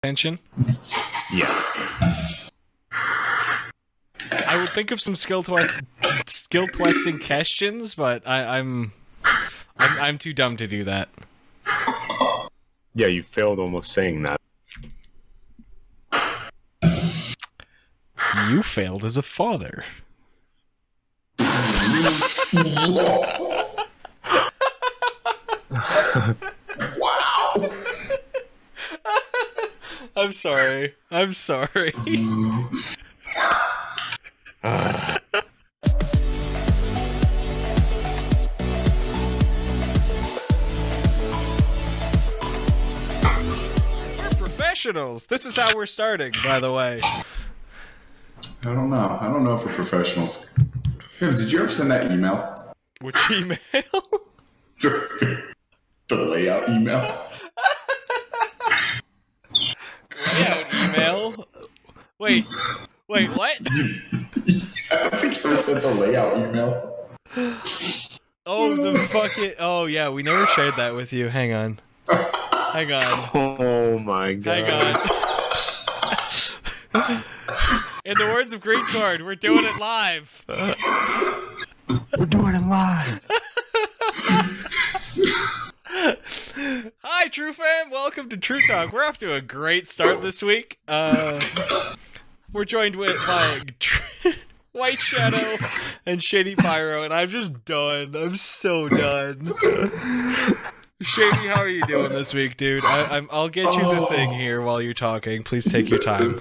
attention? Yes. I would think of some skill testing questions, but I'm too dumb to do that. Yeah, you failed almost saying that. You failed as a father. Wow. I'm sorry. We're professionals. This is how we're starting, by the way. I don't know if we're professionals. Hibbs, did you ever send that email? Which email? The layout email? Layout email? Wait, what? I don't think you ever sent the layout email. Oh, the fucking... Oh, yeah, we never shared that with you. Hang on. Oh my god. Hang on. In the words of Green Card, we're doing it live. We're doing it live. Hi, True Fam. Welcome to True Talk. We're off to a great start this week. We're joined by White Shadow and Shady Pyro, and I'm just done. I'm so done. Shady, how are you doing this week, dude? I'll get you the thing here while you're talking. Please take your time.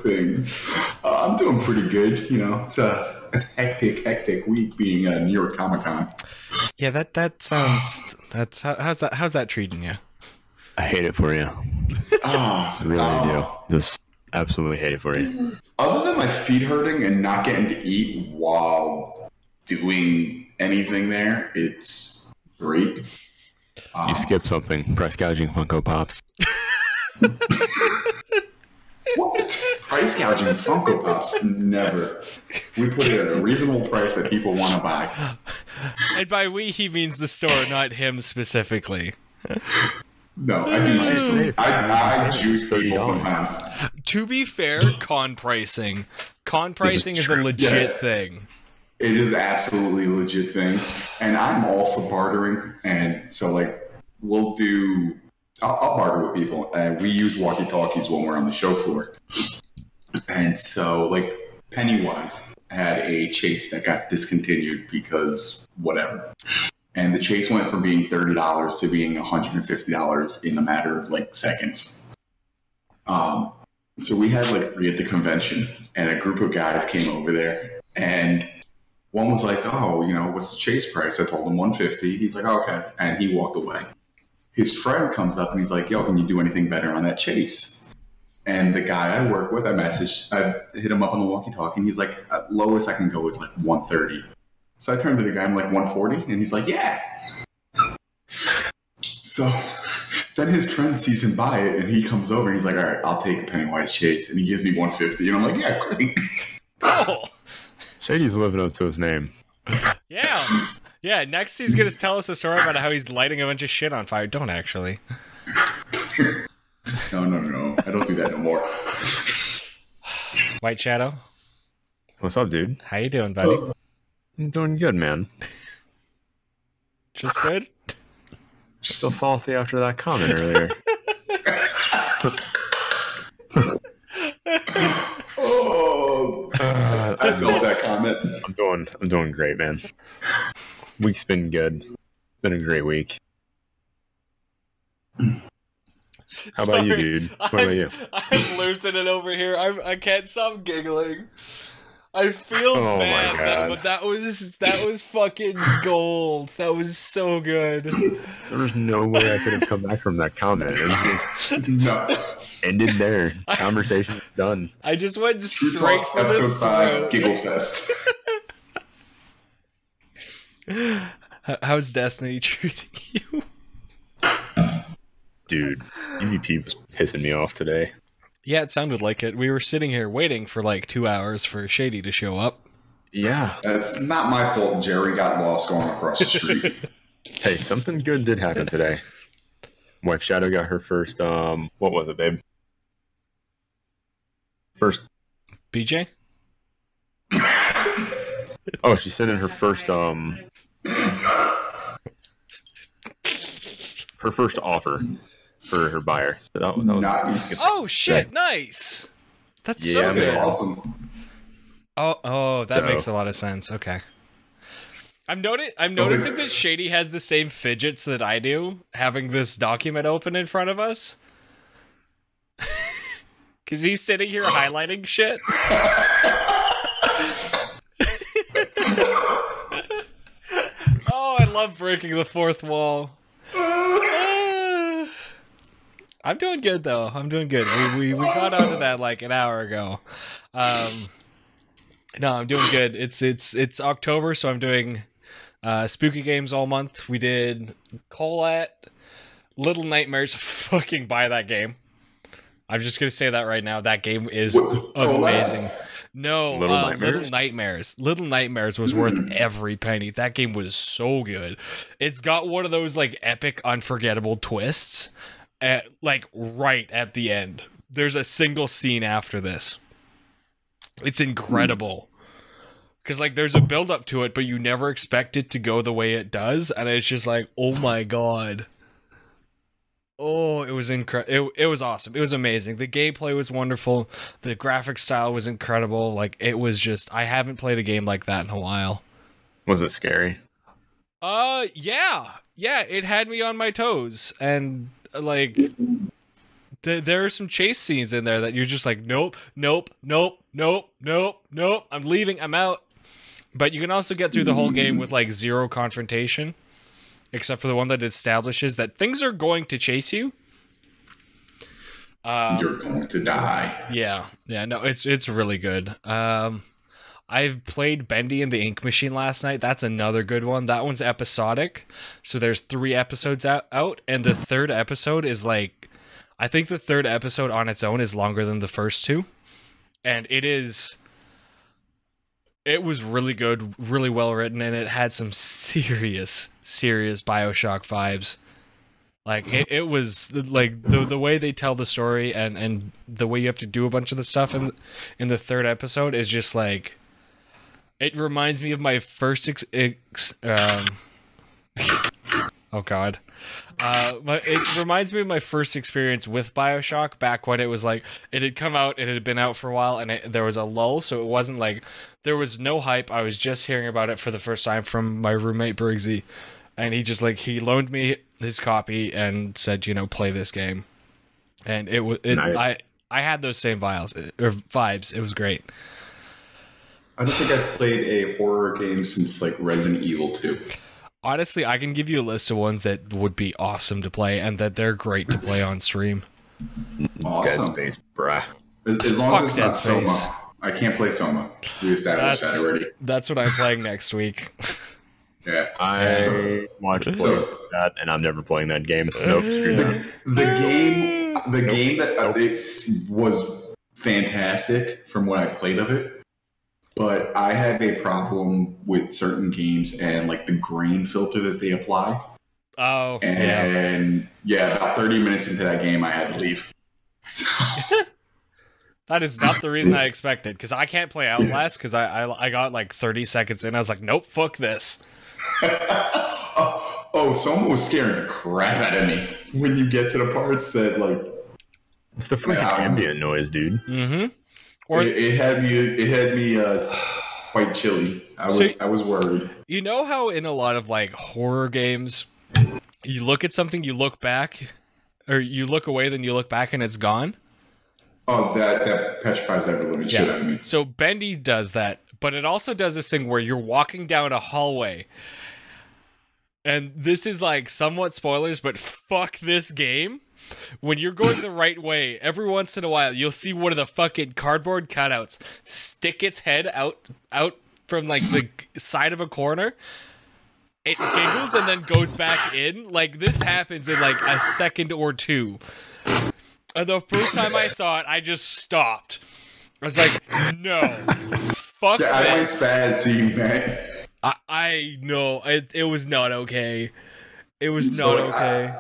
I'm doing pretty good. You know, it's a hectic week being New York Comic Con. Yeah, that sounds. How's that treating you? I hate it for you. I really do. Just absolutely hate it for you. Other than my feet hurting and not getting to eat while doing anything there, it's great. You skipped something. Price gouging Funko Pops. What? Price gouging Funko Pops? Never. We put it at a reasonable price that people want to buy. And by we, he means the store, not him specifically. No, I do. I juice people sometimes. To be fair, con pricing is a legit thing. It is absolutely a legit thing, and I'm all for bartering. And so, like, I'll barter with people, and we use walkie-talkies when we're on the show floor. And so, like, Pennywise had a chase that got discontinued because whatever. And the chase went from being $30 to being $150 in a matter of, like, seconds. So we had, like, at the convention, and a group of guys came over there, and one was like, oh, you know, what's the chase price? I told him $150. He's like, oh, okay. And he walked away. His friend comes up and he's like, yo, can you do anything better on that chase? And the guy I work with, I hit him up on the walkie-talkie, and he's like, lowest I can go is like $130. So I turned to the guy, I'm like, $140? And he's like, yeah. So then his friend sees him buy it, and he comes over and he's like, all right, I'll take a Pennywise chase. And he gives me $150. And I'm like, yeah, great. Cool. Shady's living up to his name. Yeah. Yeah, next he's going to tell us a story about how he's lighting a bunch of shit on fire. Don't actually. No. I don't do that no more. White Shadow. What's up, dude? How you doing, buddy? I'm doing good, man. Just good? Still salty after that comment earlier. I felt that comment. I'm doing great, man. Week's been good. Been a great week. How about you, dude? What about you? I'm losing it over here. I can't stop giggling. I feel bad, but that was fucking gold. That was so good. There was no way I could have come back from that comment. It was just ended there. Conversation done. I just went straight for the episode 5 Giggle Fest. How's Destiny treating you? Dude, EVP was pissing me off today. Yeah, it sounded like it. We were sitting here waiting for like 2 hours for Shady to show up. Yeah. It's not my fault Jerry got lost going across the street. Hey, something good did happen today. Wife Shadow got her first, what was it, babe? First. BJ? Oh, she sent in her first offer for her buyer. So that was nice. Oh shit! Nice. That's Yeah, so man. good. Awesome. Oh, that So- makes a lot of sense. Okay. I'm noticing that Shady has the same fidgets that I do, having this document open in front of us. Cause he's sitting here highlighting shit. Oh, I love breaking the fourth wall. I'm doing good though. I'm doing good. We got onto that like an hour ago. No, I'm doing good. It's October, so I'm doing spooky games all month. We did Colette, Little Nightmares. Fucking buy that game. I'm just gonna say that right now. That game is amazing. No, Little Nightmares? Little Nightmares. Little Nightmares was worth every penny. That game was so good. It's got one of those like epic, unforgettable twists, like right at the end. There's a single scene after this. It's incredible. Because like there's a build up to it, but you never expect it to go the way it does, and it's just like, oh my god. Oh, it was incredible. It was awesome. It was amazing. The gameplay was wonderful. The graphic style was incredible. Like it was just, I haven't played a game like that in a while. Was it scary? Yeah, it had me on my toes, and like there are some chase scenes in there that you're just like, nope. I'm leaving. I'm out. But you can also get through the whole game with like zero confrontation. Except for the one that establishes that things are going to chase you. You're going to die. Yeah, no, it's really good. I've played Bendy and the Ink Machine last night. That's another good one. That one's episodic. So there's 3 episodes out, and the third episode is like, I think the third episode on its own is longer than the first 2. And it was really good, really well written, and it had some serious BioShock vibes. Like it was like the way they tell the story and the way you have to do a bunch of the stuff in the third episode is just like, it reminds me of my first oh god. It reminds me of my first experience with BioShock back when it was like, it had come out, it had been out for a while, and there was a lull, so it wasn't like, there was no hype. I was just hearing about it for the first time from my roommate Briggsy, and he just like, he loaned me his copy and said, play this game. And Nice. I had those same vibes. It was great. I don't think I've played a horror game since like Resident Evil 2. Honestly, I can give you a list of ones that would be awesome to play and that they're great to play on stream. Awesome. Dead Space, bruh. As long Fuck as it's not Dead Space. Soma. I can't play Soma. We established that already. That's what I'm playing next week. Yeah. I watched play that, and I'm never playing that game. Nope, screw that. The game that it was fantastic from what I played of it, but I have a problem with certain games and like the grain filter that they apply. Oh, yeah. And yeah, about 30 minutes into that game, I had to leave. So, That is not the reason I expected, because I can't play Outlast, because I got like 30 seconds in. I was like, nope, fuck this. someone was scaring the crap out of me when you get to the parts that like It's the freaking ambient noise, dude. Mm-hmm. Or it had me quite chilly. I was worried. you know how in a lot of like horror games, you look at something, you look back, or you look away, then you look back and it's gone? Oh, that petrifies every living shit out of me. So Bendy does that, but it also does this thing where you're walking down a hallway. And this is like somewhat spoilers, but fuck this game. When you're going the right way, every once in a while, you'll see one of the fucking cardboard cutouts stick its head out from like the side of a corner. It giggles and then goes back in. Like this happens in like a second or two. And the first time I saw it, I just stopped. I was like, no, fuck Yeah, I went this. sad seeing that. I know, it was not okay. It was So, not okay.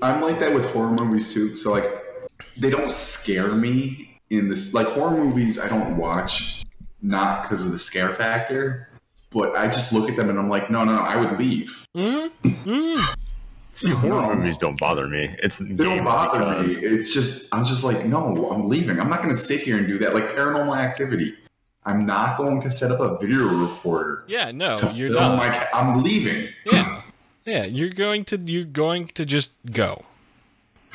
I'm like that with horror movies too. So like, they don't scare me in this, like horror movies I don't watch, not because of the scare factor, but I just look at them and I'm like, no, I would leave. See, horror movies don't bother me. They don't bother me. It's just, I'm just like, no, I'm leaving. I'm not going to sit here and do that. Like Paranormal Activity. I'm not going to set up a video recorder. Yeah, no, you're not. not. I'm leaving. Yeah, you're going to just go.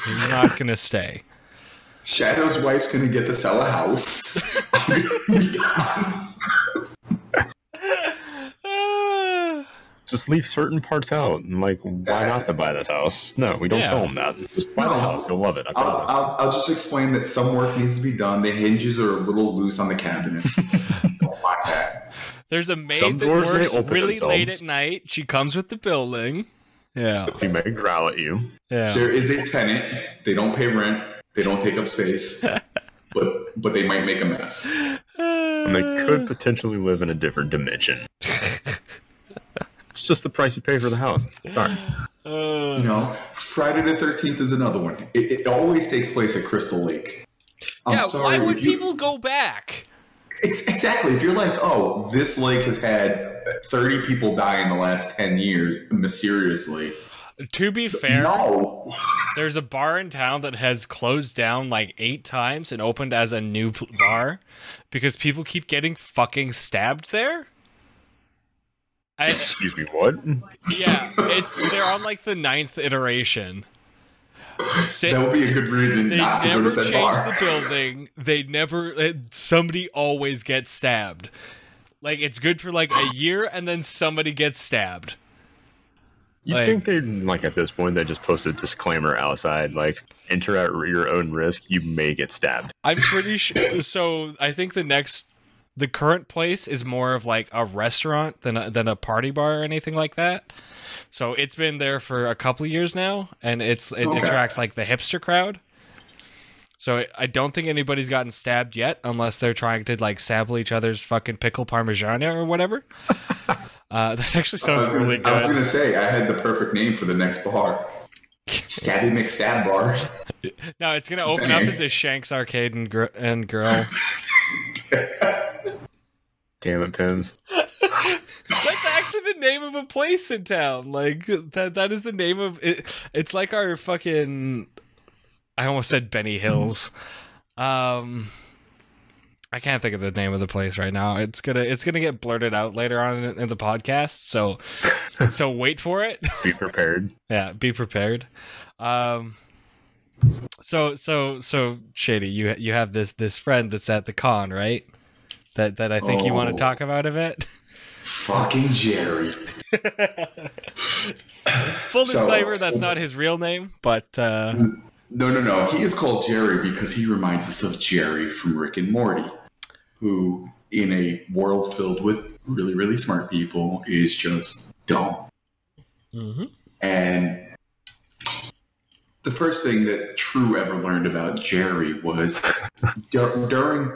You're not going to stay. Shadow's wife's going to get to sell a house. Just leave certain parts out. Like, why not to buy this house? No, we don't tell them that. Just buy the house. You'll love it. I'll just explain that some work needs to be done. The hinges are a little loose on the cabinets. Don't mind that. There's a maid that works really late at night. She comes with the building. Yeah. She may growl at you. Yeah. There is a tenant. They don't pay rent. They don't take up space. but they might make a mess. And they could potentially live in a different dimension. It's just the price you pay for the house. Sorry. Friday the 13th is another one. It always takes place at Crystal Lake. I'm sorry, why would people go back? Exactly. If you're like, oh, this lake has had 30 people die in the last 10 years, mysteriously. To be fair, no. There's a bar in town that has closed down like 8 times and opened as a new bar because people keep getting fucking stabbed there. Excuse me, what? Yeah, they're on like the 9th iteration. That would be a good reason not to go to said bar. They never change the building. They never. Somebody always gets stabbed. Like it's good for like a year, and then somebody gets stabbed. You think they like at this point they just post a disclaimer outside, like enter at your own risk. You may get stabbed. I'm pretty sure. So I think the current place is more of like a restaurant than a party bar or anything like that. So it's been there for a couple of years now, and it attracts like the hipster crowd. So I don't think anybody's gotten stabbed yet, unless they're trying to like sample each other's fucking pickle parmigiana or whatever. That actually sounds really good. I was gonna say I had the perfect name for the next bar. Stabby McStab Bar. No, it's gonna open up as a Shanks Arcade and Grill. Damn it, Pims. That's actually the name of a place in town. Like that is the name of it. It's like our fucking. I almost said Benny Hills. I can't think of the name of the place right now. It's gonna get blurted out later on in the podcast. So wait for it. Be prepared. Yeah, be prepared. So Shady, you have this friend that's at the con, right? That I think you want to talk about a bit. Fucking Jerry. Full disclaimer, that's not his real name, but No. He is called Jerry because he reminds us of Jerry from Rick and Morty, who, in a world filled with really, really smart people, is just dumb. Mm-hmm. And the first thing that True ever learned about Jerry was during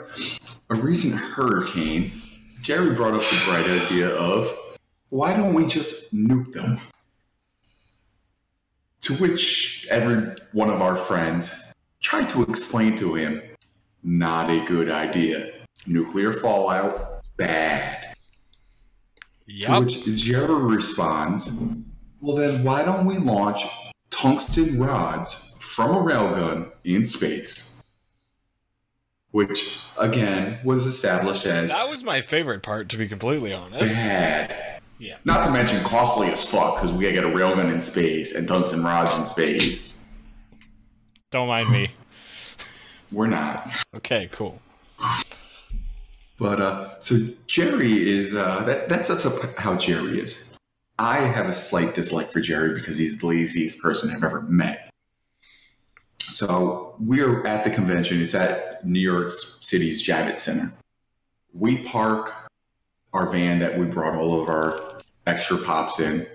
a recent hurricane, Jerry brought up the bright idea of, why don't we just nuke them? To which every one of our friends tried to explain to him, not a good idea. Nuclear fallout, bad. Yep. To which Jerry responds, well then why don't we launch tungsten rods from a railgun in space? Which, again, was established as... That was my favorite part, to be completely honest. Bad. Yeah. Not to mention costly as fuck, because we gotta get a railgun in space and tungsten rods in space. Don't mind me. We're not. Okay, cool. But, so Jerry is, that sets up how Jerry is. I have a slight dislike for Jerry because he's the laziest person I've ever met. So we're at the convention. It's at New York City's Javits Center. We park our van that we brought all of our extra pops in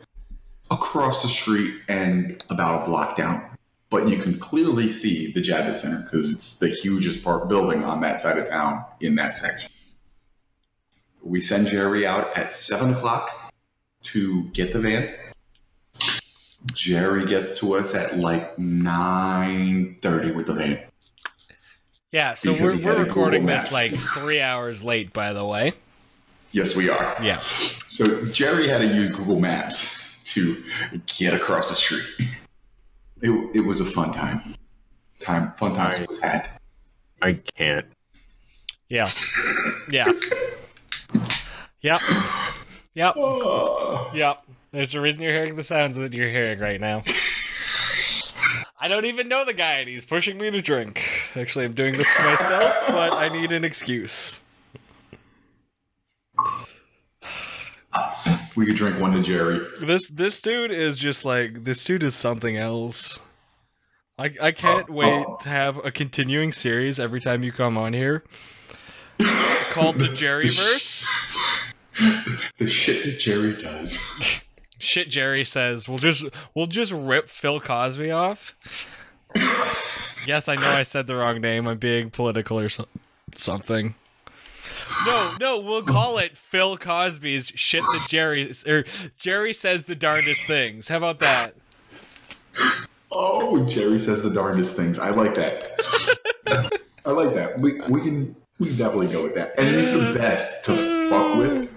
across the street and about a block down. But you can clearly see the Javits Center because it's the hugest building on that side of town in that section. We send Jerry out at 7 o'clock to get the van. Jerry gets to us at like 9:30 with the van. Yeah, so Because he had we're a recording Google this Maps. like 3 hours late, by the way. Yes, we are. Yeah. So Jerry had to use Google Maps to get across the street. It was a fun time. Fun times was had. I can't. Yeah. Yeah. Yep. Yep. Yep. There's a reason you're hearing the sounds that you're hearing right now. I don't even know the guy, and he's pushing me to drink. Actually, I'm doing this to myself, but I need an excuse. We could drink one to Jerry. This dude is just like, this dude is something else. I can't wait to have a continuing series every time you come on here called the Jerryverse. The shit that Jerry does. Shit Jerry says. We'll just rip Phil Cosby off. Yes, I know I said the wrong name. I'm being political or something. No, we'll call it Phil Cosby's shit that Jerry says the darndest things. How about that? Oh, Jerry says the darndest things. I like that. I like that. We can definitely go with that. And he's the best to fuck with.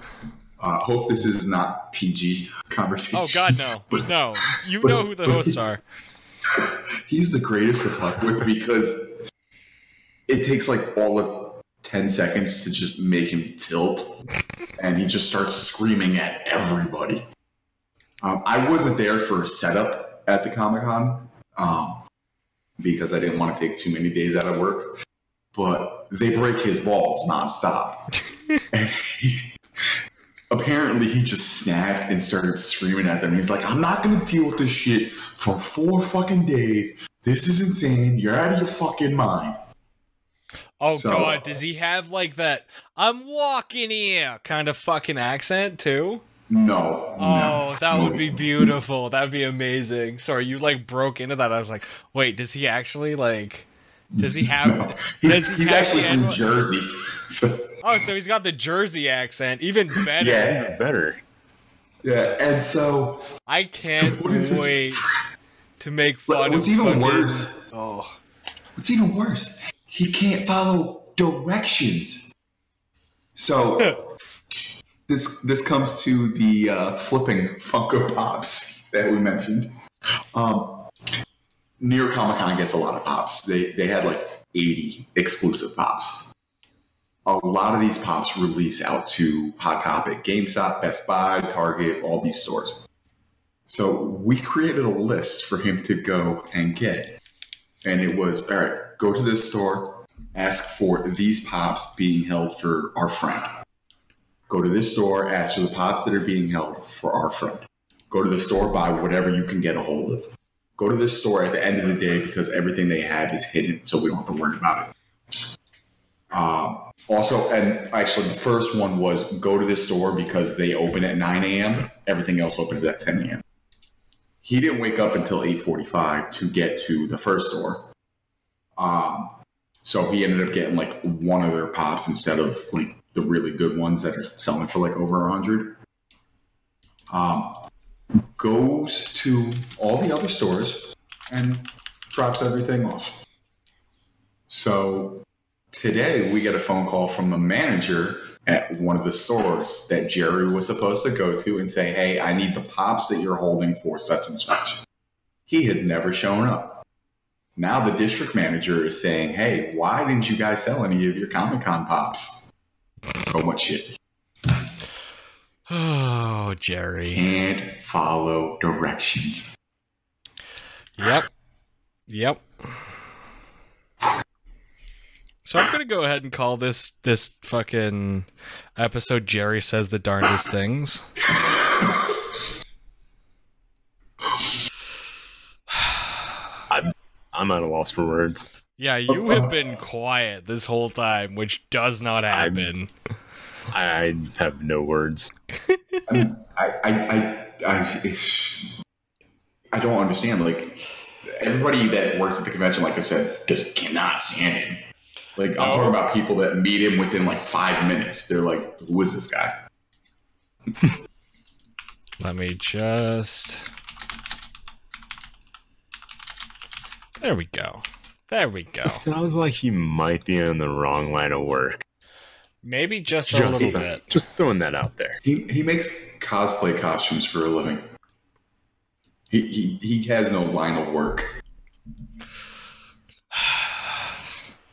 Hope this is not PG conversation. Oh God, no. No. You know who the hosts are. He's the greatest to fuck with because it takes like all of 10 seconds to just make him tilt, and he just starts screaming at everybody. I wasn't there for a setup at the Comic-Con because I didn't want to take too many days out of work, but they break his balls nonstop. And apparently he just snapped and started screaming at them. He's like, I'm not going to deal with this shit for 4 fucking days. This is insane. You're out of your fucking mind. Oh, so, God, does he have like that I'm walking here kind of fucking accent too? No. Oh, that would be beautiful. That would be amazing. Sorry, you like broke into that. I was like, wait, does he actually like, does he have, no. He's actually from Jersey. So. Oh, so he's got the Jersey accent. Even better. Yeah. Even better. Yeah, and so. I can't wait to make fun of what's even fucking, worse. Oh. What's even worse, he can't follow directions. So this comes to the flipping Funko Pops that we mentioned. New York Comic Con gets a lot of pops. They had like 80 exclusive pops. A lot of these pops release out to Hot Topic, GameStop, Best Buy, Target, all these stores. So we created a list for him to go and get. And it was, all right, go to this store, ask for these pops being held for our friend. Go to this store, ask for the pops that are being held for our friend. Go to the store, buy whatever you can get a hold of. Go to this store at the end of the day because everything they have is hidden, so we don't have to worry about it. Also, and actually the first one was go to this store because they open at 9 a.m. Everything else opens at 10 a.m. He didn't wake up until 8:45 to get to the first store. So he ended up getting like one of their pops instead of like the really good ones that are selling for like over 100. Goes to all the other stores and drops everything off. So today we get a phone call from the manager at one of the stores that Jerry was supposed to go to and say, hey, I need the pops that you're holding for such and such. He had never shown up. Now the district manager is saying, hey, why didn't you guys sell any of your Comic-Con pops? So much shit. Oh, Jerry. Can't follow directions. Yep. So I'm gonna go ahead and call this fucking episode Jerry Says the Darndest Things. I'm at a loss for words. Yeah, you have been quiet this whole time, which does not happen. I have no words. I don't understand. Like, everybody that works at the convention, like I said, just cannot stand him. Like, I'm talking about people that meet him within like 5 minutes. They're like, who is this guy? Let me just... There we go. There we go. Sounds like he might be in the wrong line of work. Maybe just a little bit. Just throwing that out there. He makes cosplay costumes for a living. He has no line of work.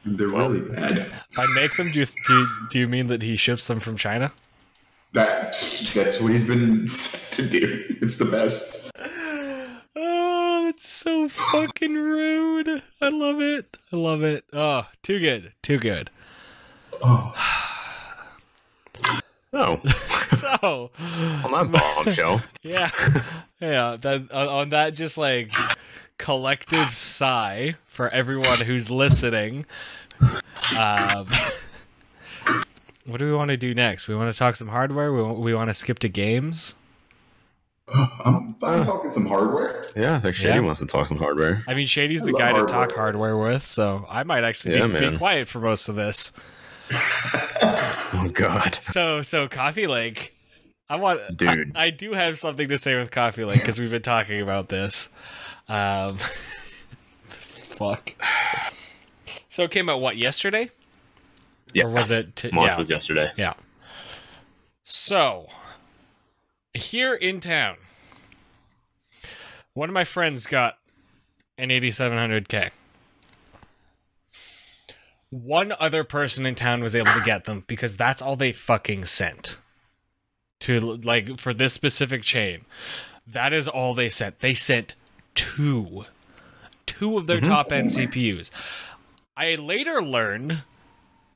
They're really bad. By make them, do you mean that he ships them from China? That's what he's been set to do. It's the best. Oh, that's so fucking rude. I love it. I love it. Oh, too good. Too good. Oh. Oh. So, on that bombshell. yeah. Yeah. That, on that just like collective sigh for everyone who's listening. What do we want to do next? We want to talk some hardware? We want to skip to games? I'm talking some hardware. Yeah, I think Shady wants to talk some hardware. I mean, Shady's the guy to talk hardware with, so I might actually be quiet for most of this. Oh, God. So Coffee Lake. Dude. I do have something to say with Coffee Lake because we've been talking about this. Fuck. So it came out, what, yesterday? Yeah. Or was it? Launch was yesterday. Yeah. So, here in town, one of my friends got an 8700K. One other person in town was able to get them because that's all they fucking sent. To, like, for this specific chain. That is all they sent. They sent two of their top-end CPUs. I later learned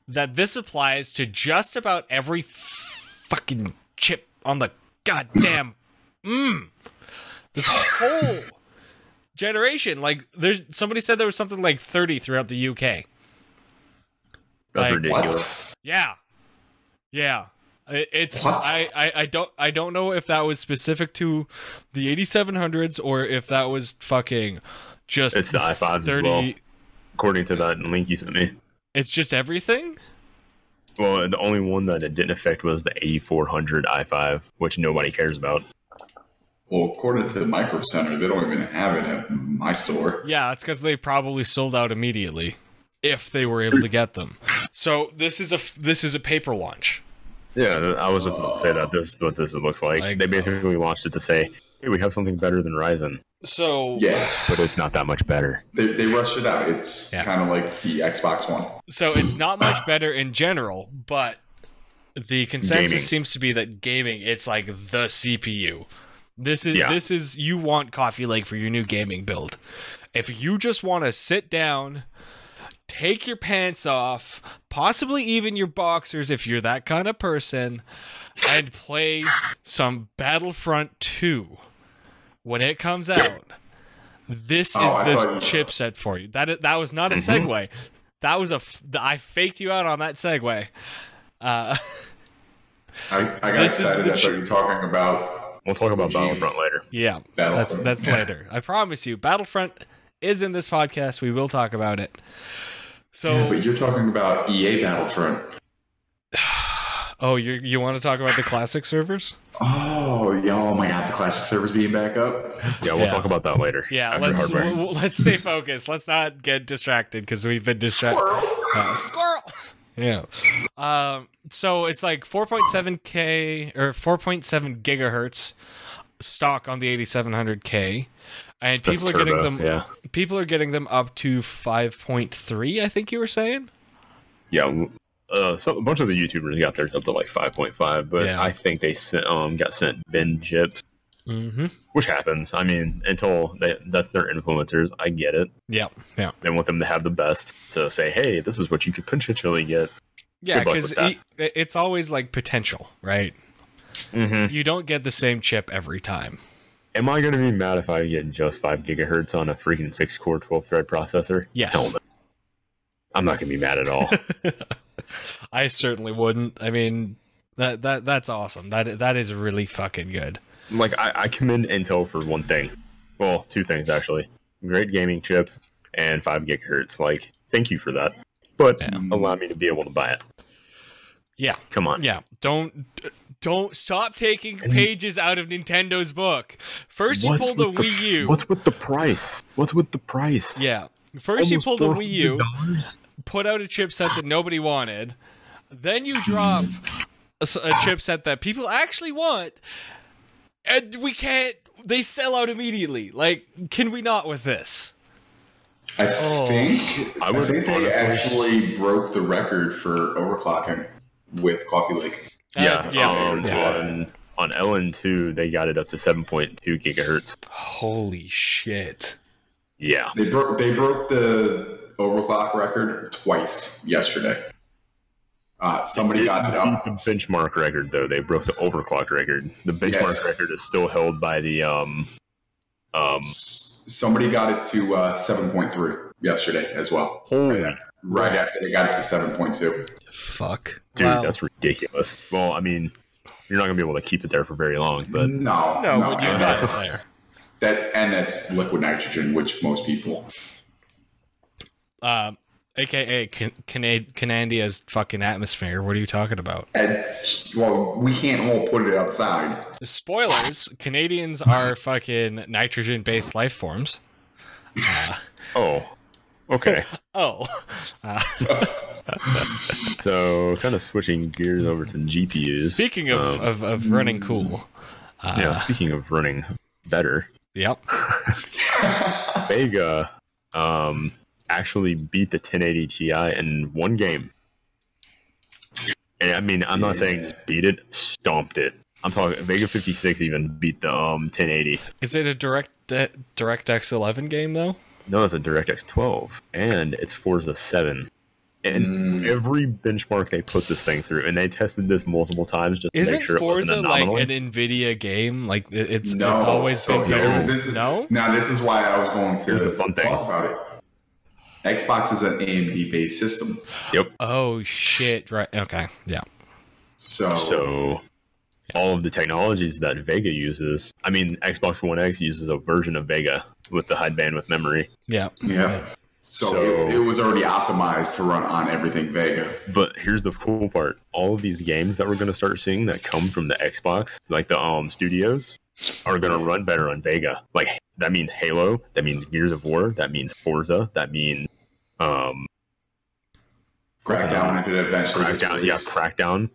that this applies to just about every fucking chip on the goddamn this whole generation. Like, somebody said there was something like 30 throughout the UK. That's like, ridiculous. What? Yeah. It's What? I don't know if that was specific to the 8700s or if that was fucking just It's the i5s as well, according to that link you sent me. It's just everything? Well, the only one that it didn't affect was the 8400 i5, which nobody cares about. Well, according to the Micro Center, they don't even have it at my store. Yeah, that's because they probably sold out immediately if they were able to get them. So this is a paper launch. Yeah, I was just about to say that. This is what this looks like. They basically launched it to say, hey, we have something better than Ryzen. So yeah, but it's not that much better. They rushed it out. It's kind of like the Xbox One. So it's not much better in general, but the consensus Gaming. seems to be that gaming, it's like the CPU. This is you want Coffee Lake for your new gaming build. If you just want to sit down, take your pants off, possibly even your boxers if you're that kind of person, and play some Battlefront 2 when it comes out. This is the chipset for you. That was not a segue. That was I faked you out on that segue. I got excited. I thought you were talking about. We'll talk about Battlefront later. Yeah, that's later. I promise you. Battlefront is in this podcast. We will talk about it. So, yeah, but you're talking about EA Battlefront. Oh, you want to talk about the classic servers? Oh, my God, the classic servers being back up. Yeah, we'll talk about that later. Yeah, let's stay focused. Let's not get distracted because we've been distracted. Squirrel. Yeah. So it's like 4.7K or 4.7 gigahertz stock on the 8700K, and people are getting them. Yeah. People are getting them up to 5.3. I think you were saying. Yeah. A bunch of the YouTubers got theirs up to like 5.5, but I think they got sent bin chips, which happens. I mean, until that's their influencers, I get it. Yeah. They want them to have the best to say, hey, this is what you could potentially get. Yeah, because it's always like potential, right? You don't get the same chip every time. Am I going to be mad if I get just 5 gigahertz on a freaking 6-core 12-thread processor? Yes. Hell no. I'm not going to be mad at all. I certainly wouldn't. I mean, that's awesome. That is really fucking good. Like, I commend Intel for one thing. Well, two things, actually. Great gaming chip and 5 gigahertz. Like, thank you for that. But allow me to be able to buy it. Yeah. Come on. Yeah. Don't stop taking pages out of Nintendo's book. First you pull the Wii U. What's with the price? Yeah. First you pulled a Wii U, put out a chipset that nobody wanted, then you drop a chipset that people actually want, and we can't. They sell out immediately. Like, can we not with this? I think they actually broke the record for overclocking with Coffee Lake. On LN2, they got it up to 7.2 gigahertz. Holy shit! Yeah, they broke the overclock record twice yesterday. Somebody got it up. The benchmark record, though. They broke the overclock record. The benchmark record is still held by the Somebody got it to 7.3 yesterday as well. Holy! Right after they got it to 7.2. Fuck, dude, that's ridiculous. Well, I mean, you're not gonna be able to keep it there for very long, but no, but you got it there. That's liquid nitrogen, which most people. AKA Canadia's fucking atmosphere. What are you talking about? Well, we can't all put it outside. Spoilers, Canadians are fucking nitrogen-based life forms. Oh. Okay. So, kind of switching gears over to GPUs. Speaking of running cool. Speaking of running better. Yep. Vega actually beat the 1080 Ti in one game. And I mean, I'm not saying just beat it, stomped it. I'm talking Vega 56 even beat the 1080. Is it a DirectX 11 game though? No, it's a DirectX 12, and it's Forza 7. And every benchmark they put this thing through, and they tested this multiple times just to make sure Forza it wasn't anomaly. like an NVIDIA game? Like it's always been better. This is why I was going to the fun thing. talk about it. Xbox is an AMD-based system. Yep. Oh shit! Right. Okay. Yeah. So all of the technologies that Vega uses, I mean, Xbox One X uses a version of Vega with the high bandwidth memory. Yeah. So it was already optimized to run on everything Vega. But here's the cool part. All of these games that we're going to start seeing that come from the Xbox, like the studios, are going to run better on Vega. Like, that means Halo, that means Gears of War, that means Forza, that means... Crackdown, if it eventually gets released. Yeah, Crackdown.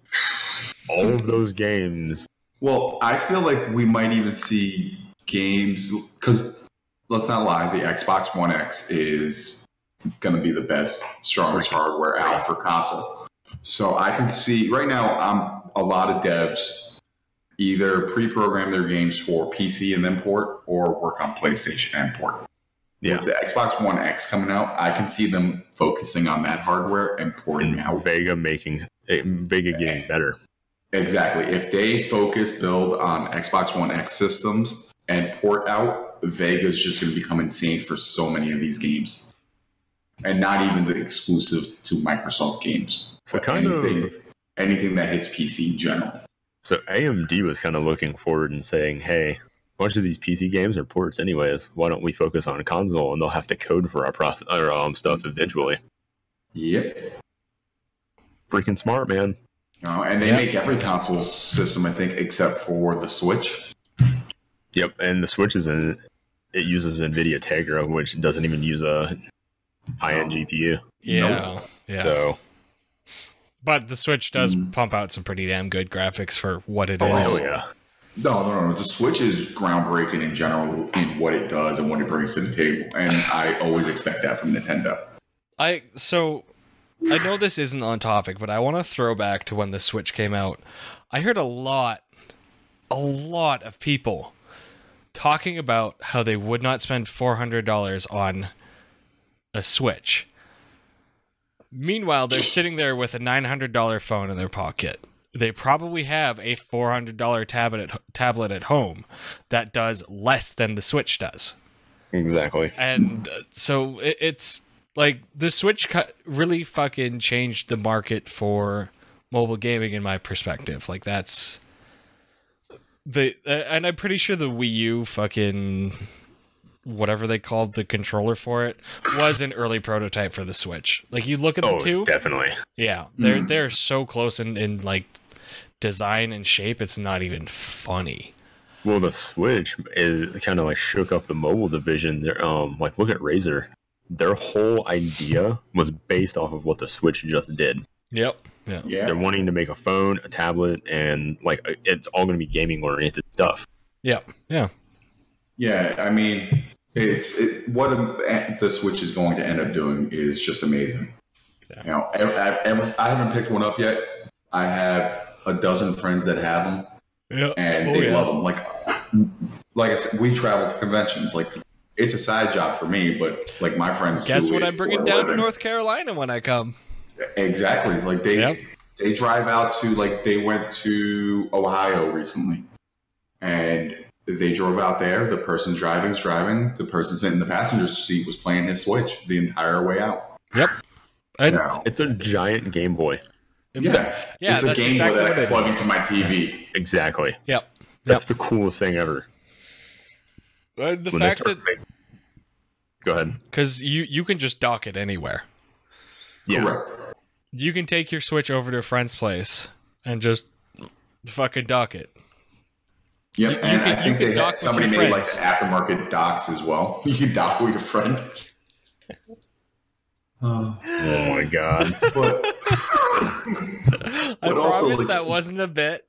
All of those games... Well, I feel like we might even see games... Because, let's not lie, the Xbox One X is going to be the best, strongest hardware out for console. So I can see... Right now, a lot of devs either pre-program their games for PC and then port, or work on PlayStation and port. Yeah. With the Xbox One X coming out, I can see them focusing on that hardware and porting out. Vega getting better. Exactly. If they build on Xbox One X systems and port out, Vega's just going to become insane for so many of these games. And not even the exclusive to Microsoft games. So anything that hits PC in general. So AMD was kind of looking forward and saying, hey, a bunch of these PC games are ports anyways. Why don't we focus on console, and they'll have to code for our stuff eventually. Yep. Freaking smart, man. And they make every console system, I think, except for the Switch. Yep, and the Switch it uses NVIDIA Tegra, which doesn't even use a high-end GPU. Yeah. So, but the Switch does pump out some pretty damn good graphics for what it is. Oh yeah. No. The Switch is groundbreaking in general in what it does and what it brings to the table, and I always expect that from Nintendo. I know this isn't on topic, but I want to throw back to when the Switch came out. I heard a lot of people talking about how they would not spend $400 on a Switch. Meanwhile, they're sitting there with a $900 phone in their pocket. They probably have a $400 tablet at home that does less than the Switch does. Exactly. And so it's like the Switch really fucking changed the market for mobile gaming in my perspective. Like that's and I'm pretty sure the Wii U fucking whatever they called the controller for it was an early prototype for the Switch. Like you look at the two, definitely. Yeah, they're so close in like design and shape. It's not even funny. Well, the Switch is kind of like shook up the mobile division. Like look at Razer. their whole idea was based off of what the Switch just did. Yep. Yeah. They're wanting to make a phone, a tablet, and like it's all going to be gaming oriented stuff. Yep. Yeah. Yeah. I mean, what the Switch is going to end up doing is just amazing. Yeah. You know, I haven't picked one up yet. I have a dozen friends that have them, and they love them. Like I said, we travel to conventions. Like, it's a side job for me, but like my friends. Guess what I'm bringing down to North Carolina when I come? Exactly. Like they drive out to, like, they went to Ohio recently, and they drove out there. The person driving's driving. The person sitting in the passenger seat was playing his Switch the entire way out. Yep. It's a giant Game Boy. Yeah. It's a Game Boy that I can plug into my TV. Exactly. Yep. That's the coolest thing ever. The fact that... Go ahead. Because you can just dock it anywhere. Yeah. Correct. You can take your Switch over to a friend's place and just fucking dock it. Yep, I think somebody made like aftermarket docks as well. You can dock with your friend. Oh my god! I promise that wasn't a bit.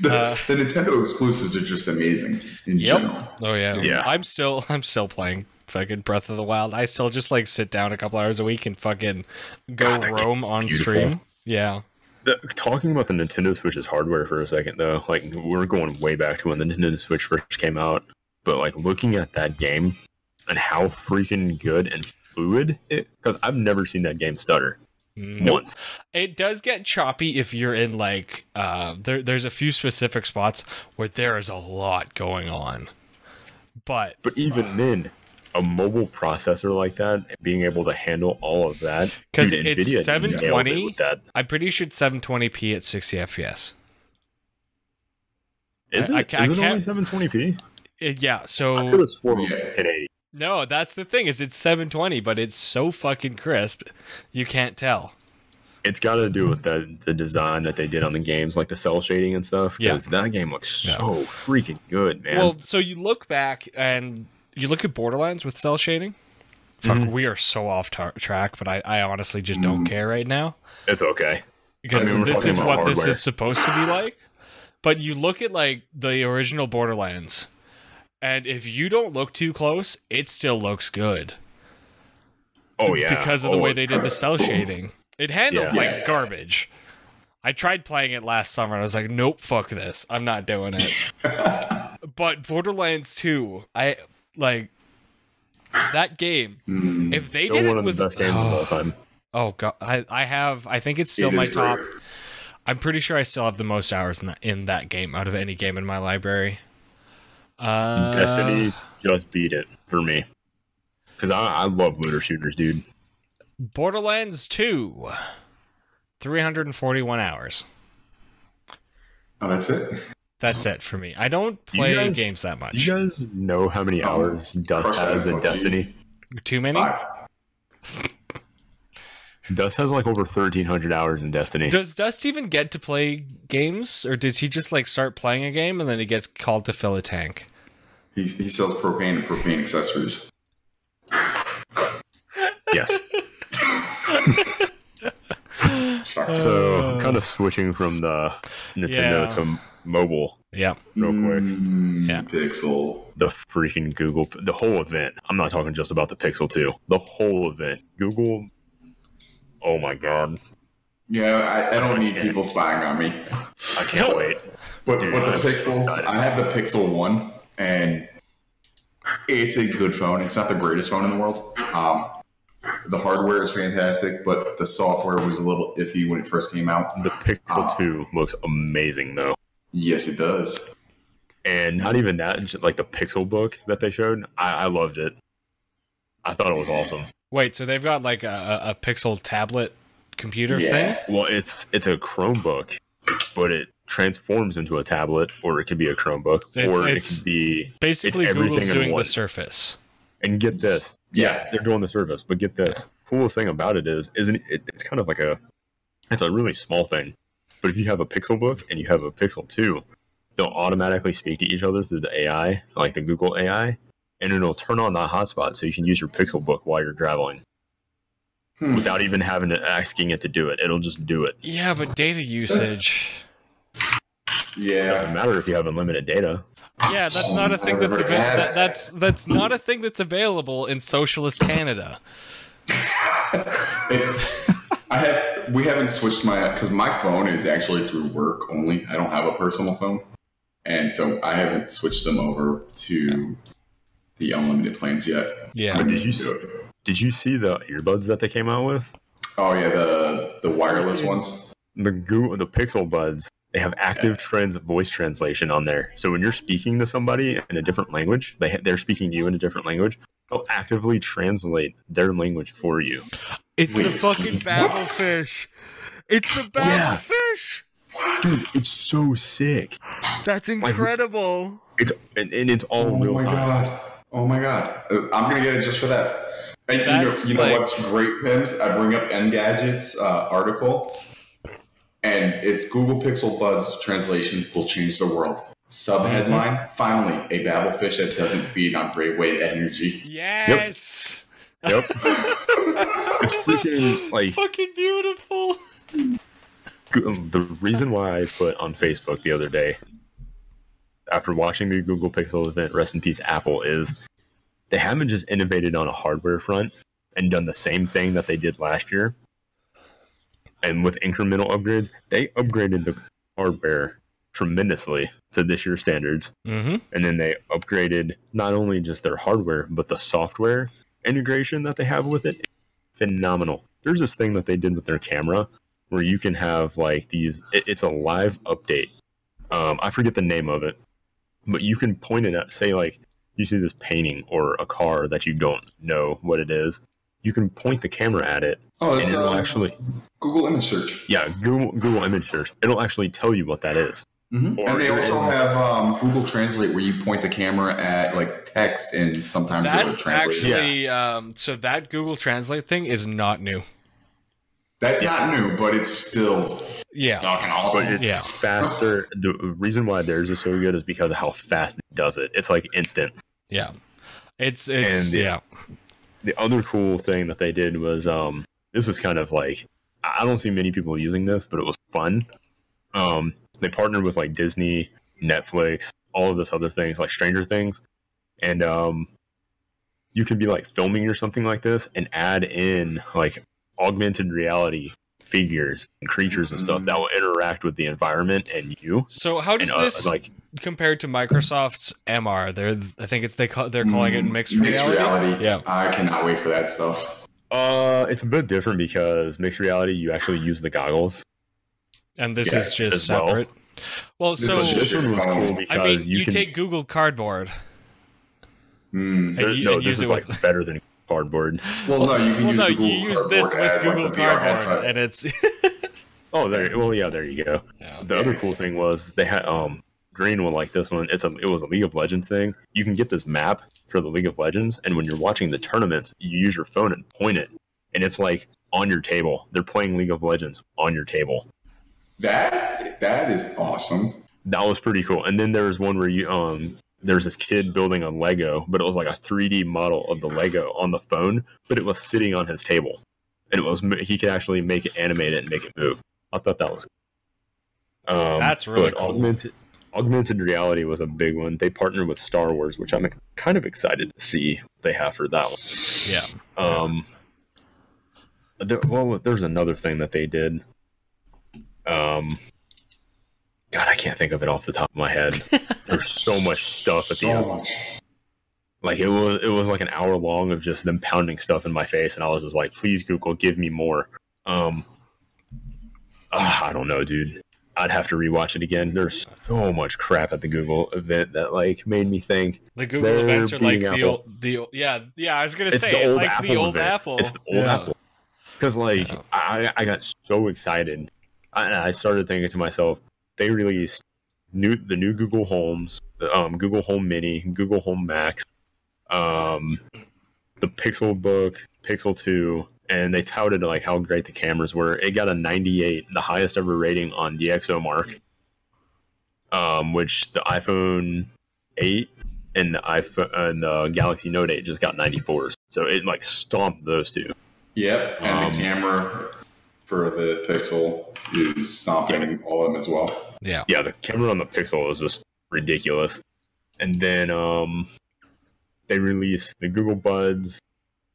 The Nintendo exclusives are just amazing in general. Oh yeah. I'm still playing fucking Breath of the Wild. I still just like sit down a couple hours a week and fucking go roam on stream. Yeah. Talking about the Nintendo Switch's hardware for a second, though, like we're going way back to when the Nintendo Switch first came out, but like looking at that game and how freaking good and fluid it, because I've never seen that game stutter once. It does get choppy if you're in like there's a few specific spots where there is a lot going on, but even then, a mobile processor like that, being able to handle all of that, because it's NVIDIA 720 with that. I'm pretty sure it's 720p at 60 FPS. Is it only 720p? Yeah, so I could have sworn it was 1080. No, that's the thing, is it's 720, but it's so fucking crisp, you can't tell. It's got to do with the design that they did on the games, like the cell shading and stuff, because that game looks so freaking good, man. Well, so you look back and you look at Borderlands with cell shading. Fuck, we are so off track, but I honestly just don't care right now. It's okay. Because this is what this is supposed to be like. But you look at like the original Borderlands, and if you don't look too close, it still looks good. Oh, yeah. Because of the way they did the cell shading. It handles like garbage. I tried playing it last summer, and I was like, nope, fuck this. I'm not doing it. But Borderlands 2, like that game. If they did one it of with the best games of all time. Oh god, I think it's still my top. I'm pretty sure I still have the most hours in that game out of any game in my library. Destiny just beat it for me, because I love looter shooters, dude. Borderlands 2, 341 hours. Oh, that's it. That's it for me. I don't play games that much. Do you guys know how many hours Dust has in Destiny? Too many? 5. Dust has like over 1,300 hours in Destiny. Does Dust even get to play games, or does he just like start playing a game and then he gets called to fill a tank? He sells propane and propane accessories. Yes. Sorry. So, kind of switching from the Nintendo to mobile. Yeah. Real quick. Pixel. The freaking Google, the whole event. I'm not talking just about the Pixel 2. The whole event. Google. Oh my god. Yeah, I don't need people spying on me. I can't wait. But the Pixel, I have the Pixel 1, and it's a good phone. It's not the greatest phone in the world. The hardware is fantastic, but the software was a little iffy when it first came out. The Pixel 2 looks amazing, though. Yes, it does. And not even that, just like the Pixel book that they showed, I loved it. I thought it was awesome. Wait, so they've got like a Pixel tablet computer thing? Well, it's a Chromebook, but it transforms into a tablet, or it could be a Chromebook, or it could be basically Google's doing the Surface. And get this, they're doing the Surface, but get this. Coolest thing about it is, it's kind of like it's a really small thing, but if you have a Pixel book and you have a Pixel 2, they'll automatically speak to each other through the AI, like the Google AI, and it'll turn on that hotspot so you can use your Pixelbook while you're traveling. Without even having to asking it to do it. It'll just do it. Yeah, but data usage. It doesn't matter if you have unlimited data. Yeah, that's not a thing that's not a thing that's available in socialist Canada. We haven't switched because my phone is actually through work only. I don't have a personal phone, and so I haven't switched them over to the unlimited plans yet. Yeah. But did you see the earbuds that they came out with? Oh yeah, the wireless ones. The Pixel Buds. They have active voice translation on there. So when you're speaking to somebody in a different language, they're speaking to you in a different language. They'll actively translate their language for you. It's the fucking Babblefish. It's the Babblefish. Dude, it's so sick. That's incredible. It's all real time. Oh my god! I'm gonna get it just for that. And you know what's great, Pims? I bring up Engadget's article, and it's Google Pixel Buds translation will change the world. Subheadline: Finally, a Babblefish that doesn't feed on brainwave energy. Yes. Yep. It's freaking fucking beautiful. The reason why I put on Facebook the other day, after watching the Google Pixel event, rest in peace Apple, is they haven't just innovated on a hardware front and done the same thing that they did last year. And with incremental upgrades, they upgraded the hardware tremendously to this year's standards. Mm-hmm. And then they upgraded not only just their hardware, but the software integration that they have with it. Phenomenal. There's this thing that they did with their camera where you can have like these, it's a live update. I forget the name of it, but you can point it at, say like, you see this painting or a car that you don't know what it is. You can point the camera at it, and it'll actually Google Image Search. Yeah, Google Image Search. It'll actually tell you what that is. Mm-hmm. And they also have Google Translate, where you point the camera at like text, and sometimes it'll translate. Actually, so that Google Translate thing is not new. That's not new, but it's still fucking awesome. But it's faster. The reason why theirs is so good is because of how fast it does it. It's like instant. Yeah, it's The other cool thing that they did was this was kind of like, I don't see many people using this, but it was fun. They partnered with like Disney, Netflix, all of this other things like Stranger Things, and you could be like filming or something like this and add in like augmented reality figures and creatures and stuff that will interact with the environment and you. So how does this compared to Microsoft's MR? They're calling it mixed reality. Yeah, I cannot wait for that stuff. It's a bit different because mixed reality you actually use the goggles, and this is just separate. Well, so this one was cool because you take Google Cardboard. This is like better than Cardboard. Well, no, you can use Google you use this with Google Cardboard, and it's. There you go. Yeah, the other cool thing was they had Green will like this one. It was a League of Legends thing. You can get this map for the League of Legends, and when you're watching the tournaments, you use your phone and point it, and it's like on your table. They're playing League of Legends on your table. That is awesome. That was pretty cool. And then there was one where there's this kid building a Lego, but it was like a 3D model of the Lego on the phone, but it was sitting on his table, and he could actually make it, animate it, and make it move. I thought that was cool. That's really cool. Augmented reality was a big one. They partnered with Star Wars, which I'm kind of excited to see what they have for that one. Yeah. There's another thing that they did. God, I can't think of it off the top of my head. There's so much stuff at the end. Like it was like an hour long of just them pounding stuff in my face, and I was just like, "Please, Google, give me more." I don't know, dude. I'd have to rewatch it again. There's so much crap at the Google event that like made me think the Google events are like the old I was gonna say it's like the old Apple. It's the old Apple. Because I got so excited. I started thinking to myself, they released the new Google Homes, Google Home Mini, Google Home Max, the Pixelbook, Pixel 2, and they touted like how great the cameras were. It got a 98, the highest ever rating on DxOMark, which the iPhone 8 and the iPhone and the Galaxy Note 8 just got 94s. So it like stomped those two. Yep, and the camera for the Pixel is stomping all of them as well. Yeah. Yeah, the camera on the Pixel is just ridiculous. And then they released the Google Buds.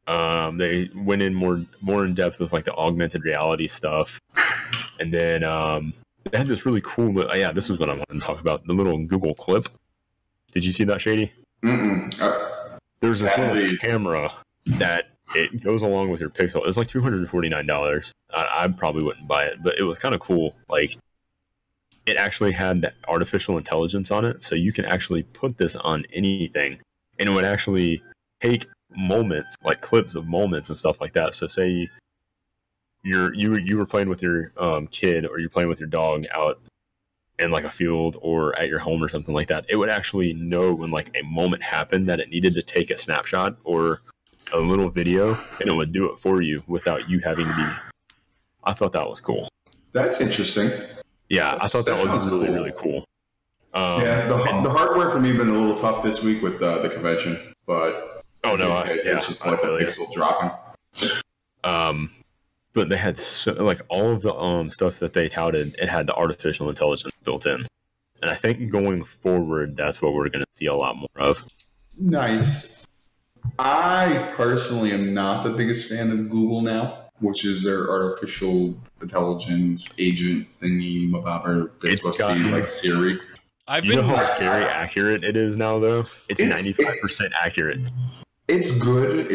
They went in more in depth with like the augmented reality stuff. And then they had this really cool this is what I wanted to talk about. The little Google Clip. Did you see that, Shady? There's this little camera that it goes along with your Pixel. It's like $249. I probably wouldn't buy it, but it was kind of cool. Like, it actually had the artificial intelligence on it, so you can actually put this on anything, and it would actually take moments, like clips of moments and stuff like that. So say you were playing with your kid, or you're playing with your dog out in like a field or at your home or something like that. It would actually know when like a moment happened that it needed to take a snapshot or a little video, and it would do it for you without you having to be. I thought that was cool. That's interesting. Yeah, I thought that was really, really cool. The hardware for me has been a little tough this week with the convention, but it's just like the Pixel dropping. But they had like all of the stuff that they touted. It had the artificial intelligence built in, and I think going forward, that's what we're going to see a lot more of. Nice. I personally am not the biggest fan of Google now, which is their artificial intelligence agent thingy, mabobber. They're supposed to be like Siri. You know how scary accurate it is now, though? It's 95% accurate. It's good.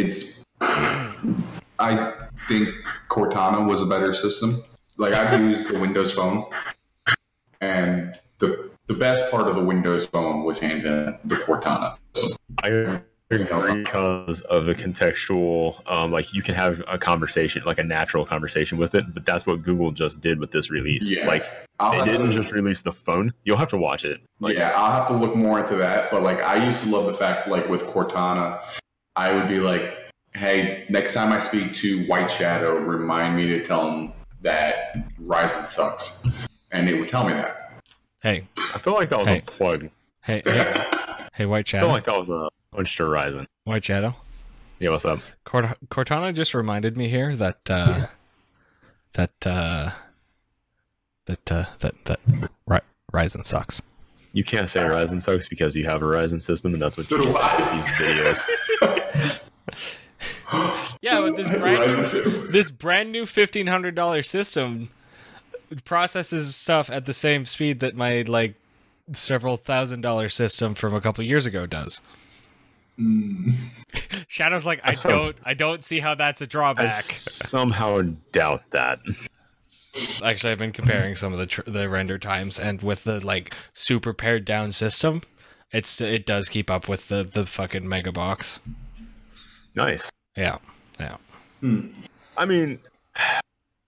I think Cortana was a better system. Like, I've used the Windows Phone, and the best part of the Windows Phone was the Cortana. Because of the contextual, like you can have a conversation, like a natural conversation with it, but that's what Google just did with this release. Yeah. Like they didn't just release the phone. You'll have to watch it. Like, yeah, I'll have to look more into that. But like, I used to love the fact, like with Cortana, I would be like, hey, next time I speak to White Shadow, remind me to tell him that Ryzen sucks. And it would tell me that. Hey. I feel like that was a plug. Hey, White Shadow. I feel like that was a punch to Ryzen. White Shadow. Yeah, what's up? Cortana just reminded me here that Ryzen sucks. You can't say Ryzen sucks because you have a Ryzen system, and that's what you use these videos. Yeah, but this brand new $1,500 system processes stuff at the same speed that my like several $1,000 system from a couple years ago does. Shadow's like, I don't see how that's a drawback. I somehow doubt that. Actually, I've been comparing some of the render times, and with the like super pared down system, it does keep up with the fucking mega box. Nice. Yeah. I mean,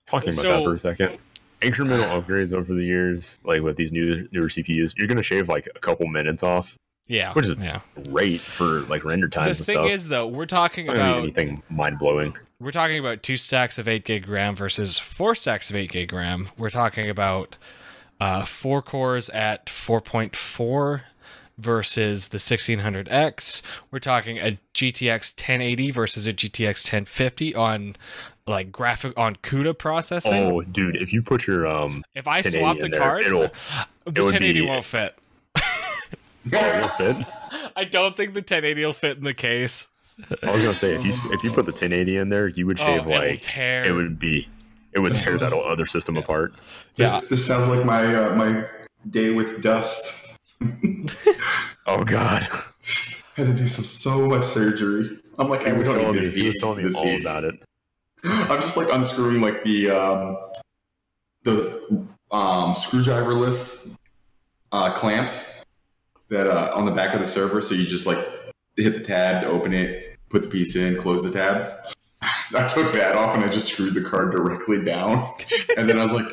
talking about that for a second, incremental upgrades over the years, like with these newer CPUs, you're gonna shave like a couple minutes off. Yeah, which is great for like render times and stuff. The thing is, though, we're talking about anything mind blowing. We're talking about 2 stacks of 8 gig RAM versus 4 stacks of 8 gig RAM. We're talking about 4 cores at 4.4 versus the 1600X. We're talking a GTX 1080 versus a GTX 1050 on like on CUDA processing. Oh, dude, if you put your if I swap the cards, the 1080 won't fit. I don't think the 1080 will fit in the case. I was gonna say if you put the 1080 in there, you would shave it would tear that other system apart. This sounds like my day with Dust. Oh god, had to do so much surgery. I'm like, he was telling me all about it. I'm just like unscrewing like the screwdriverless clamps that on the back of the server. So you just like hit the tab to open it, put the piece in, close the tab. I took that off and I just screwed the card directly down. And then I was like,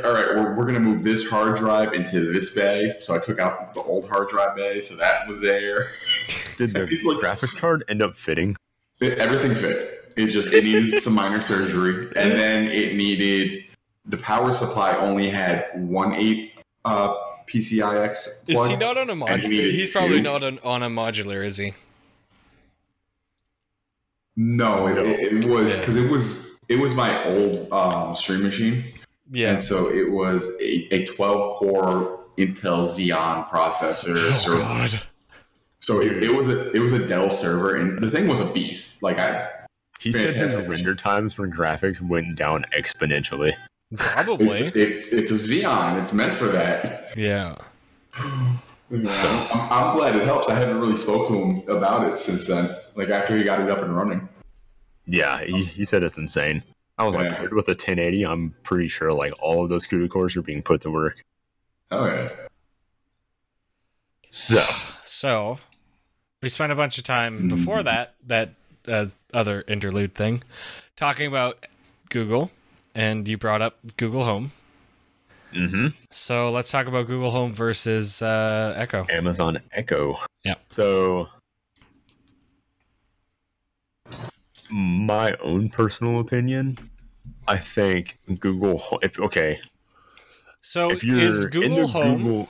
all right, we're going to move this hard drive into this bay. So I took out the old hard drive bay. So that was there. Did the graphics card end up fitting? Everything fit. It needed some minor surgery. And then it needed, the power supply only had 1/8 PCIX plug. Is he not on a modular? He's probably not on a modular, is he? No, it was because it was my old stream machine. Yeah, and so it was a 12-core Intel Xeon processor. Oh God! So it was a Dell server, and the thing was a beast. He said his render times for graphics went down exponentially. Probably. It's a Xeon. It's meant for that. Yeah. I'm glad it helps. I haven't really spoke to him about it since then. After he got it up and running. Yeah, he said it's insane. I was like, with a 1080, I'm pretty sure all of those CUDA cores are being put to work. Oh yeah. So we spent a bunch of time before that other interlude thing talking about Google, and you brought up Google Home. Mm-hmm. So let's talk about Google Home versus Echo. Amazon Echo. Yeah. So my own personal opinion, I think Google. So if you're is Google Home? Google,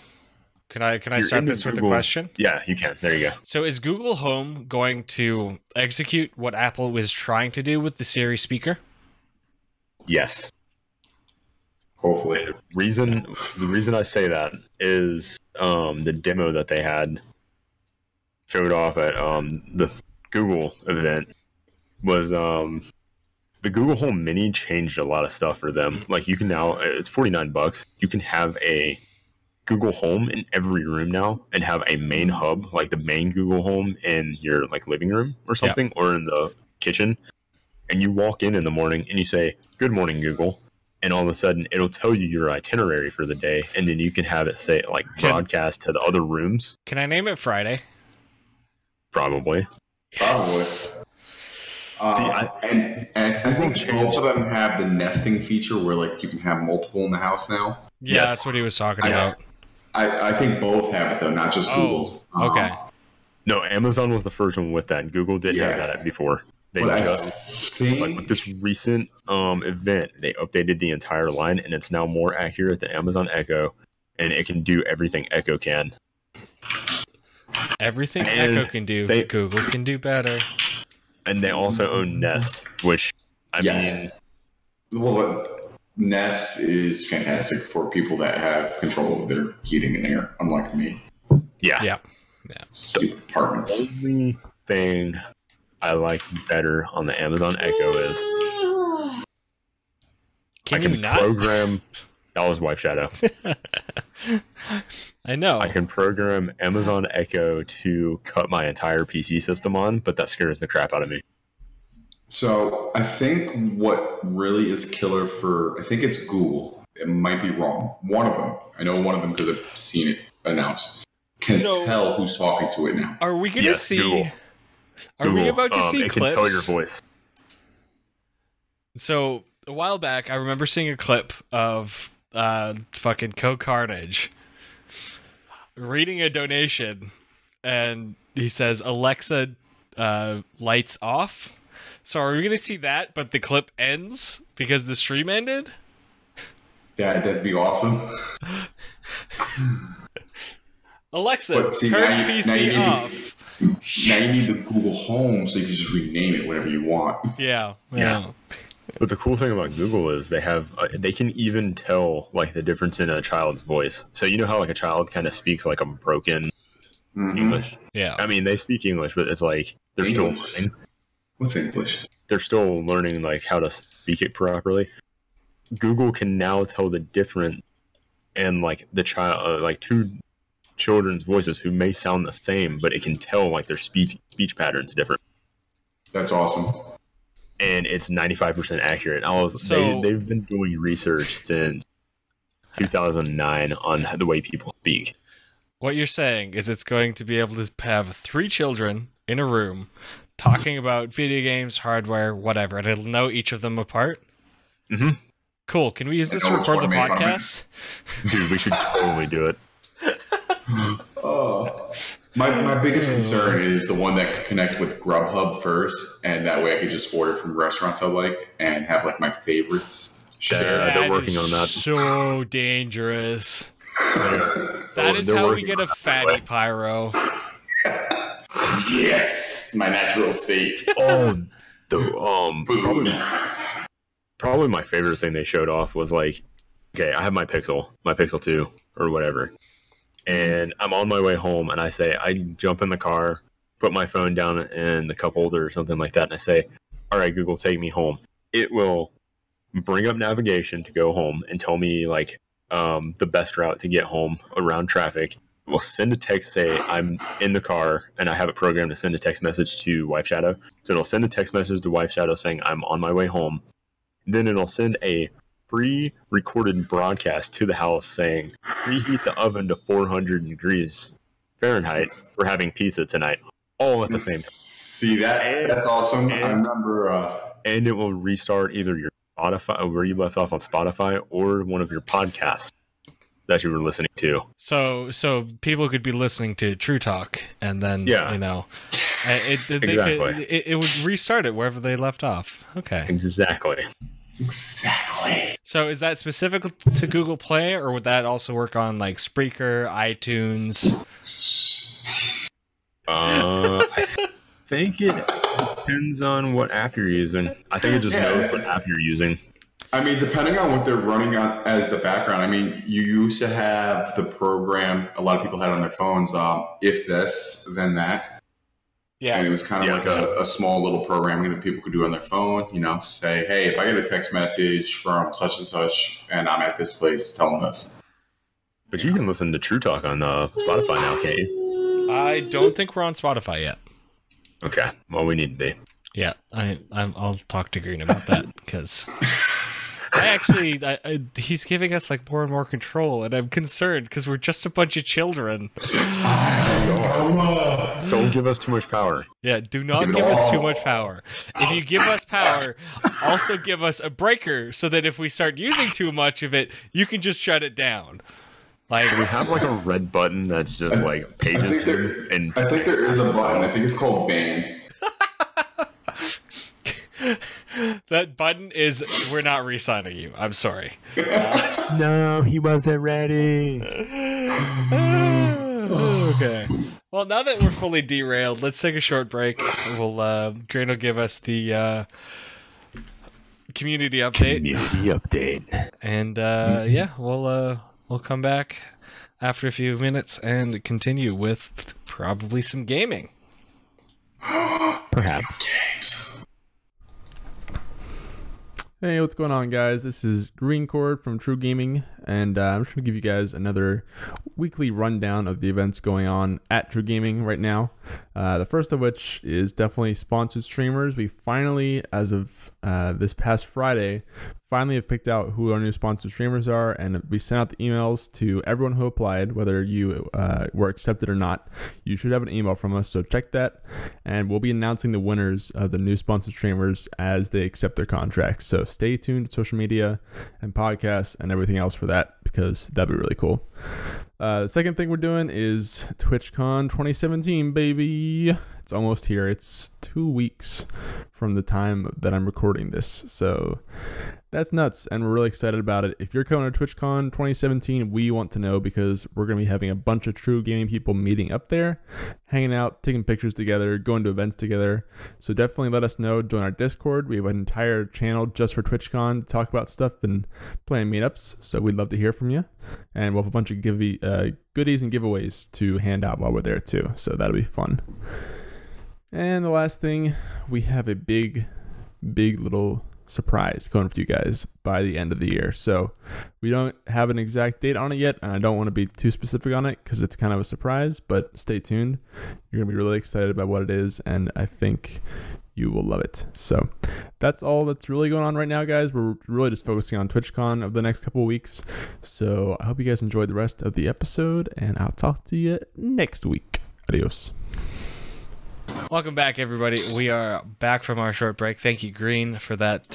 can I start this with a question? Yeah, you can. There you go. So is Google Home going to execute what Apple was trying to do with the Siri speaker? Yes. Hopefully. The reason I say that is the demo that they had showed off at the Google event was the Google Home Mini changed a lot of stuff for them. You can now, it's $49. You can have a Google Home in every room now and have a main hub, the main Google Home in your living room or something, or in the kitchen. And you walk in the morning and you say, "Good morning, Google." And all of a sudden it'll tell you your itinerary for the day. And then you can have it say broadcast to the other rooms. Can I name it Friday? Probably. Yes. And I think both of them have the nesting feature where you can have multiple in the house now. Yeah, Yes. That's what he was talking about. I think both have it though, not just Google. Okay. No, Amazon was the first one with that. Google didn't have that before. They with this recent event, they updated the entire line, and it's now more accurate than Amazon Echo, and it can do everything Echo can. Everything and Echo can do, Google can do better. And they also own Nest, which I mean, Nest is fantastic for people that have control of their heating and air, unlike me. Yeah. Stupid apartments. The only thing I like better on the Amazon Echo is I can program. That was Wife Shadow. I know. I can program Amazon Echo to cut my entire PC system on, but that scares the crap out of me. So I think what really is killer I think it's Google. It might be wrong. One of them. I know one of them because I've seen it announced. Can tell who's talking to it now. Are we going to see... Google. Are we about to see it clips? It can tell your voice. So a while back, I remember seeing a clip of fucking Co-Carnage reading a donation, and he says, "Alexa, lights off." So are we going to see that, but the clip ends because the stream ended? Yeah, that'd be awesome. Alexa, turn PC off. Now you need the Google Home so you can just rename it whatever you want. Yeah. But the cool thing about Google is they can even tell the difference in a child's voice. So you know how a child kind of speaks a broken English? Yeah. I mean, they speak English, but it's they're still learning. What's English? They're still learning how to speak it properly. Google can now tell the difference in the child two children's voices who may sound the same, but it can tell their speech patterns different. That's awesome. And it's 95% accurate. They've been doing research since 2009 on the way people speak. What you're saying is it's going to be able to have 3 children in a room talking about video games, hardware, whatever, and it'll know each of them apart? Mm-hmm. Cool. Can we use this to record the podcast? Dude, we should totally do it. My biggest concern is the one that could connect with Grubhub first, and that way I could just order from restaurants I like and have my favorites share. They're working on that. So dangerous. That is how we get a fatty, Pyro. Yes, my natural state. Probably my favorite thing they showed off was like, okay, I have my Pixel 2 or whatever, and I'm on my way home, and I jump in the car, put my phone down in the cup holder or something like that, and I say, all right, Google, take me home. It will bring up navigation to go home and tell me like the best route to get home around traffic. It will send a text, say I'm in the car, and I have it programmed to send a text message to Wife Shadow. So it'll send a text message to Wife Shadow saying I'm on my way home. Then it'll send a pre-recorded broadcast to the house saying preheat the oven to 400 degrees Fahrenheit. We're having pizza tonight. All at the same time. See that's awesome. I remember. And it will restart either your Spotify, where you left off on Spotify, or one of your podcasts that you were listening to. So people could be listening to True Talk, and then it would restart it wherever they left off. Okay. Exactly. So is that specific to Google Play, or would that also work on like Spreaker, iTunes? I think it depends on what app you're using. I think it just knows what app you're using. I mean, depending on what they're running on as the background. I mean, you used to have the program a lot of people had on their phones, if this, then that. Yeah. And it was kind of like a small little programming that people could do on their phone, say, hey, if I get a text message from such and such and I'm at this place, tell them this. But you can listen to True Talk on Spotify now, can't you? I don't think we're on Spotify yet. Okay. Well, we need to be. Yeah. I'll talk to Green about that because he's giving us like more and more control, and I'm concerned because we're just a bunch of children. Don't give us too much power. Yeah, do not give us too much power. If you give us power, also give us a breaker so that if we start using too much of it, you can just shut it down. Like we have like a red button that's just like pages. I think there is a button. I think it's called ban. That button is we're not re-signing you. I'm sorry. No, he wasn't ready. Okay. Well, now that we're fully derailed, let's take a short break. Green will give us the community update. And we'll come back after a few minutes and continue with probably some gaming. Perhaps. Hey, what's going on, guys? This is Green Cord from True Gaming, and I'm just going to give you guys another weekly rundown of the events going on at True Gaming right now. The first of which is definitely sponsored streamers. We finally, as of this past Friday, have picked out who our new sponsored streamers are, and we sent out the emails to everyone who applied, whether you were accepted or not. You should have an email from us, so check that, and we'll be announcing the winners of the new sponsored streamers as they accept their contracts. So stay tuned to social media and podcasts and everything else for that, because that'd be really cool. The second thing we're doing is TwitchCon 2017, baby. It's almost here. It's 2 weeks from the time that I'm recording this, so that's nuts, and we're really excited about it. If you're coming to TwitchCon 2017, we want to know, because we're going to be having a bunch of True Gaming people meeting up there, hanging out, taking pictures together, going to events together. So definitely let us know. Join our Discord. We have an entire channel just for TwitchCon to talk about stuff and plan meetups, so we'd love to hear from you. And we'll have a bunch of goodies and giveaways to hand out while we're there too, so that'll be fun. And the last thing, we have a big little surprise coming for you guys by the end of the year. So we don't have an exact date on it yet, and I don't want to be too specific on it because it's kind of a surprise, but stay tuned. You're going to be really excited about what it is, and I think you will love it. So that's all that's really going on right now, guys. We're really just focusing on TwitchCon of the next couple of weeks. So I hope you guys enjoyed the rest of the episode, and I'll talk to you next week. Adios. Welcome back, everybody. We are back from our short break. Thank you, Green, for that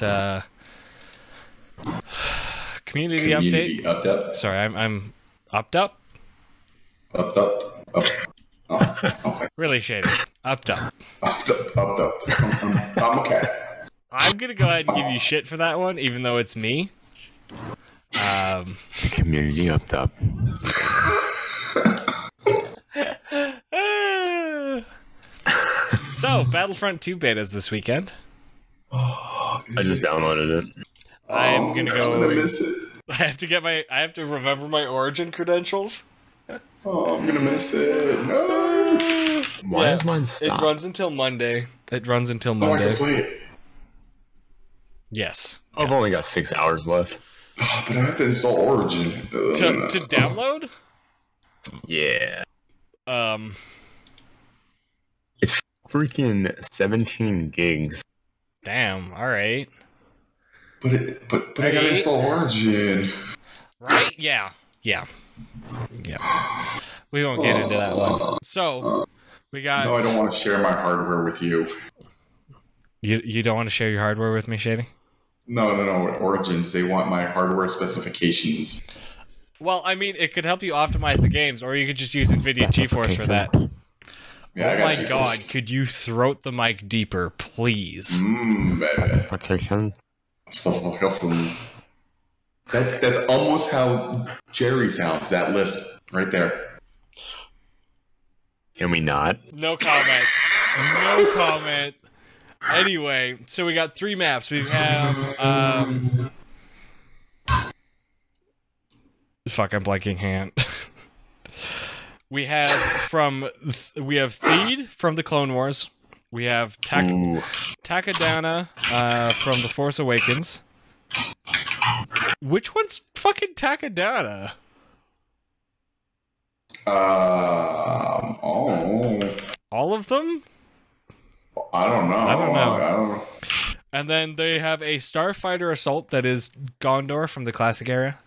community update. Sorry, I'm upped up. Upped up. Oh, okay. Really shady. Upped up. Upped up. I'm okay. I'm gonna go ahead and give you shit for that one, even though it's me. The community up top. So, Battlefront 2 betas this weekend. I just downloaded it. I'm gonna go. I'm gonna miss it. I have to remember my Origin credentials. Oh, I'm gonna miss it. No. Why is mine stopped? It runs until Monday. Oh, I can play it. Yes. I've only got 6 hours left. Oh, but I have to install Origin. To download? Yeah. Um. It's freaking 17 gigs. Damn. All right. But I gotta install Origin. Right? Yeah. We won't get into that one. So we got. No, I don't want to share my hardware with you. You don't want to share your hardware with me, Shady? No. With Origins, they want my hardware specifications. Well, I mean, it could help you optimize the games, or you could just use NVIDIA GeForce for that. Yeah, oh my god, could you throat the mic deeper, please? Baby. That's almost how Jerry sounds, that lisp right there. Can we not? No comment. No comment. Anyway, so we got 3 maps. We have fuck, I'm blanking hand. We have Theed from the Clone Wars. We have Takodana from The Force Awakens. Which one's fucking Takodana? All of them? I don't know. And then they have a Starfighter Assault that is Gondor from the classic era.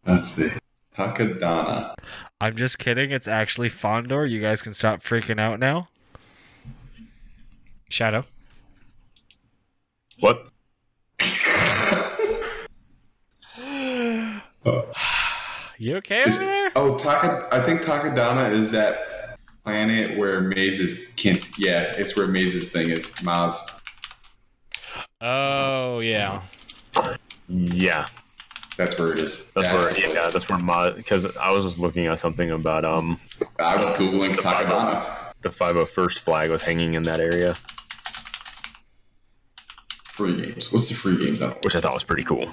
Let's see. Takodana. I'm just kidding. It's actually Fondor. You guys can stop freaking out now. Shadow. What? You okay over there? I think Takodana is that planet where Maze's it's where Maze's thing is. Maz. Oh, yeah. Yeah. That's where it is. That's where Maz, because I was just looking at something about I was Googling Takodana. The 501st flag was hanging in that area. Free games. What's the free games out? Which I thought was pretty cool.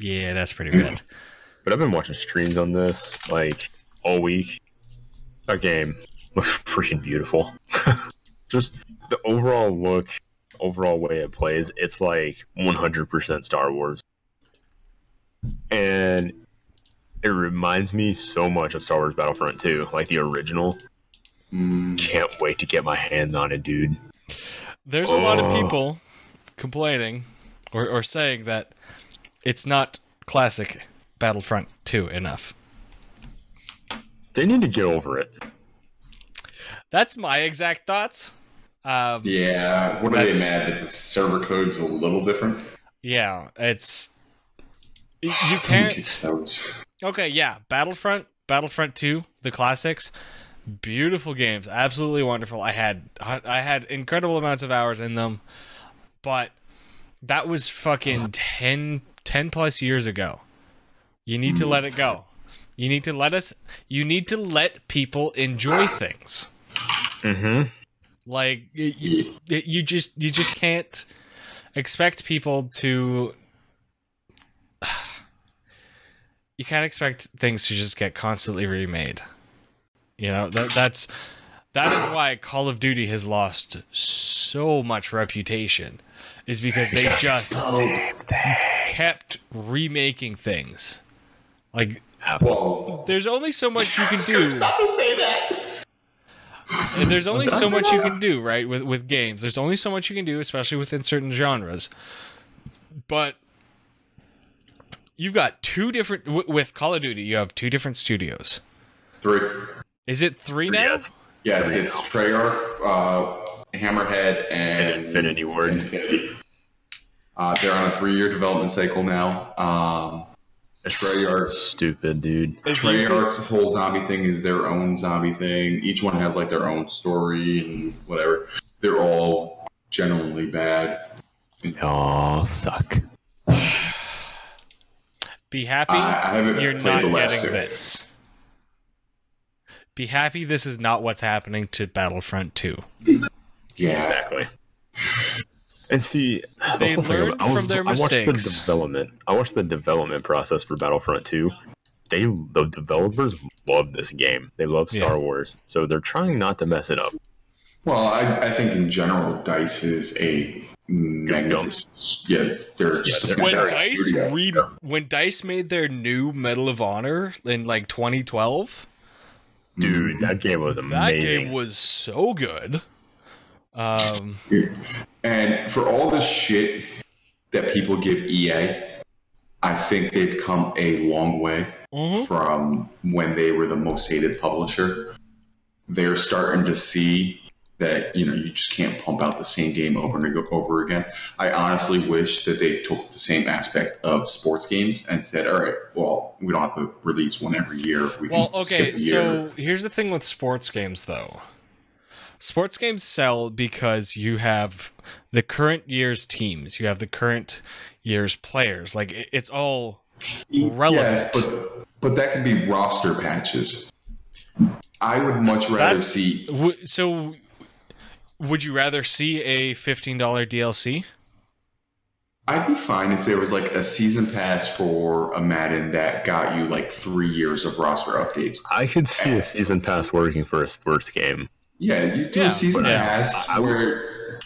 Yeah, that's pretty rad. But I've been watching streams on this like all week. That game looks freaking beautiful. Just the overall look, overall way it plays, it's like 100% Star Wars. And it reminds me so much of Star Wars Battlefront 2, like the original. Can't wait to get my hands on it, dude. There's a lot of people complaining or saying that it's not classic Battlefront 2 enough. They need to get over it. That's my exact thoughts. Yeah, what are they mad that the server code's a little different? Yeah, it's... You can't... Okay, yeah, Battlefront 2, the classics, beautiful games, absolutely wonderful. I had incredible amounts of hours in them, but that was fucking 10 plus years ago. You need to let it go. You need to let people enjoy things. Mm-hmm. Like you just can't expect people to. You can't expect things to just get constantly remade. You know, that is why Call of Duty has lost so much reputation, is because they just kept remaking things. Like, there's only so much you can do. Stop to say that. And there's only so much you can do, right? With games, there's only so much you can do, especially within certain genres. But you've got two different with Call of Duty. You have two different studios. 3. Is it 3 now? Yes, it's Treyarch, Hammerhead, and Infinity Ward. They're on a 3-year development cycle now. Treyarch, stupid, dude. Treyarch's whole zombie thing is their own zombie thing. Each one has like their own story and whatever. They're all genuinely bad. They all suck. Be happy you're not getting this. Be happy this is not what's happening to Battlefront 2. Yeah, exactly. And see, they learned from their mistakes. I watched the development process for Battlefront 2. The developers love this game. They love Star Wars, so they're trying not to mess it up. Well, I think in general, DICE is a magnificent. Yeah, they're just a fantastic studio. When DICE made their new Medal of Honor in like 2012, dude, that game was amazing. That game was so good. And for all the shit that people give EA, I think they've come a long way from when they were the most hated publisher. They're starting to see that, you just can't pump out the same game over and over again. I honestly wish that they took the same aspect of sports games and said, all right, well, we don't have to release one every year. So here's the thing with sports games, though. Sports games sell because you have the current year's teams. You have the current year's players. Like, it's all relevant. Yes, but that can be roster patches. I would much rather see... So, would you rather see a $15 DLC? I'd be fine if there was like a season pass for a Madden that got you like 3 years of roster updates. I could see a season pass working for a sports game. Yeah, you do a season pass where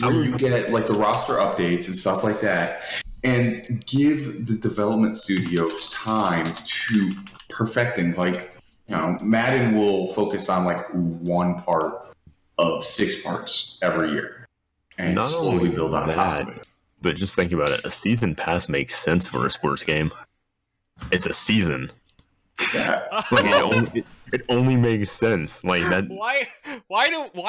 you get like the roster updates and stuff like that, and give the development studios time to perfect things. Like, Madden will focus on like one part of 6 parts every year, and slowly build on top of it. But just think about it: a season pass makes sense for a sports game. It's a season. Yeah. It only makes sense like that. Why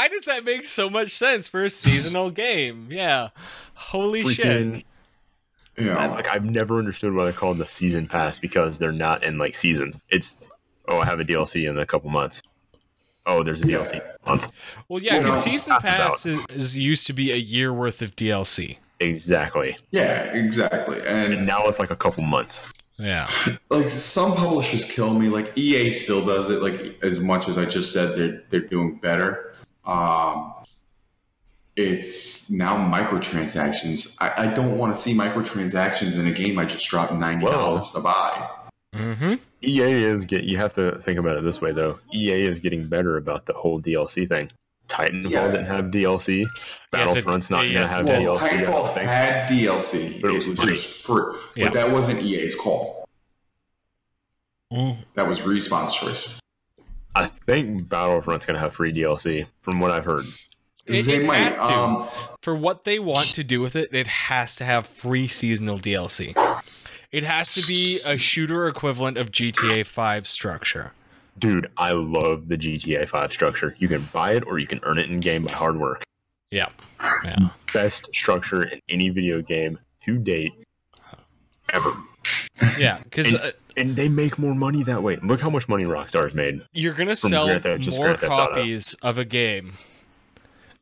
does that make so much sense for a seasonal game? Yeah, holy shit. Yeah, I've never understood why they call it the season pass, because they're not in like seasons. It's I have a DLC in a couple months. Oh, there's a DLC month. Well, yeah, because season pass is used to be a year worth of DLC. Exactly. Yeah, exactly. And now it's like a couple months. Yeah. Like, some publishers kill me. Like, EA still does it. Like, as much as I just said they're doing better. It's now microtransactions. I don't want to see microtransactions in a game I just dropped $90 to buy. Mm-hmm. EA is you have to think about it this way, though. EA is getting better about the whole DLC thing. Titanfall didn't have DLC. Battlefront's not going to have DLC. Titanfall had DLC, but it was free. Just free. But that wasn't EA's call. That was Respawn's choice. I think Battlefront's going to have free DLC, from what I've heard. It might. Has to. For what they want to do with it, it has to have free seasonal DLC. It has to be a shooter equivalent of GTA 5 structure. Dude, I love the GTA 5 structure. You can buy it or you can earn it in game by hard work. Yeah. Best structure in any video game to date ever. Yeah, because and they make more money that way. Look how much money Rockstar's made. You're gonna sell more copies of a game.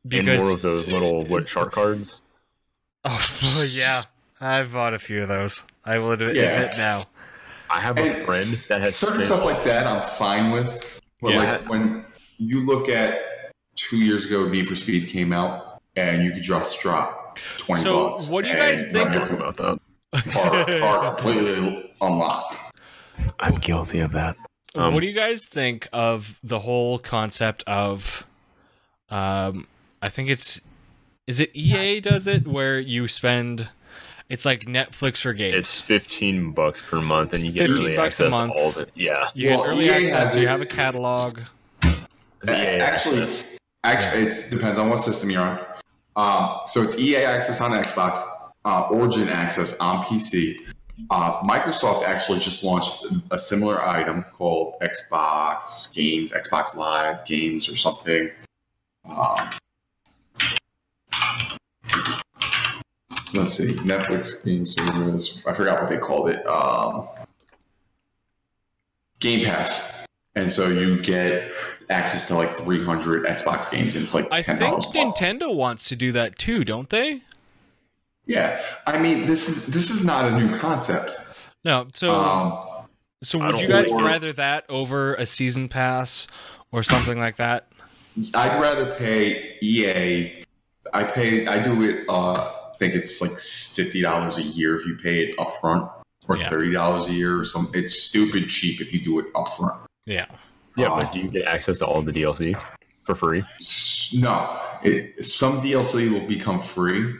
And more of those little shark cards. Oh yeah, I've bought a few of those. I will admit now. I have a friend that has certain stuff like that I'm fine with. But like when you look at 2 years ago, Need for Speed came out, and you could just drop $20. So what do you guys think about that? Are completely unlocked. I'm guilty of that. What do you guys think of the whole concept of I think is it EA does it where you spend, it's like Netflix for games. It's $15 per month, and you get early access to all of it. Yeah, you get early access. You have a catalog. Actually, it depends on what system you're on. So it's EA access on Xbox, Origin access on PC. Microsoft actually just launched a similar item called Xbox Games, Xbox Live Games, or something. Let's see, Netflix Game Service. I forgot what they called it. Game Pass, and so you get access to like 300 Xbox games, and it's like $10. I think Nintendo wants to do that too, don't they? Yeah, I mean, this is not a new concept. No, so would you guys rather that over a season pass or something like that? I'd rather pay EA. I do it. I think it's like $50 a year if you pay it upfront, or $30 a year or something. It's stupid cheap if you do it upfront. Yeah. Yeah, but do you get access to all the DLC for free? No, some DLC will become free.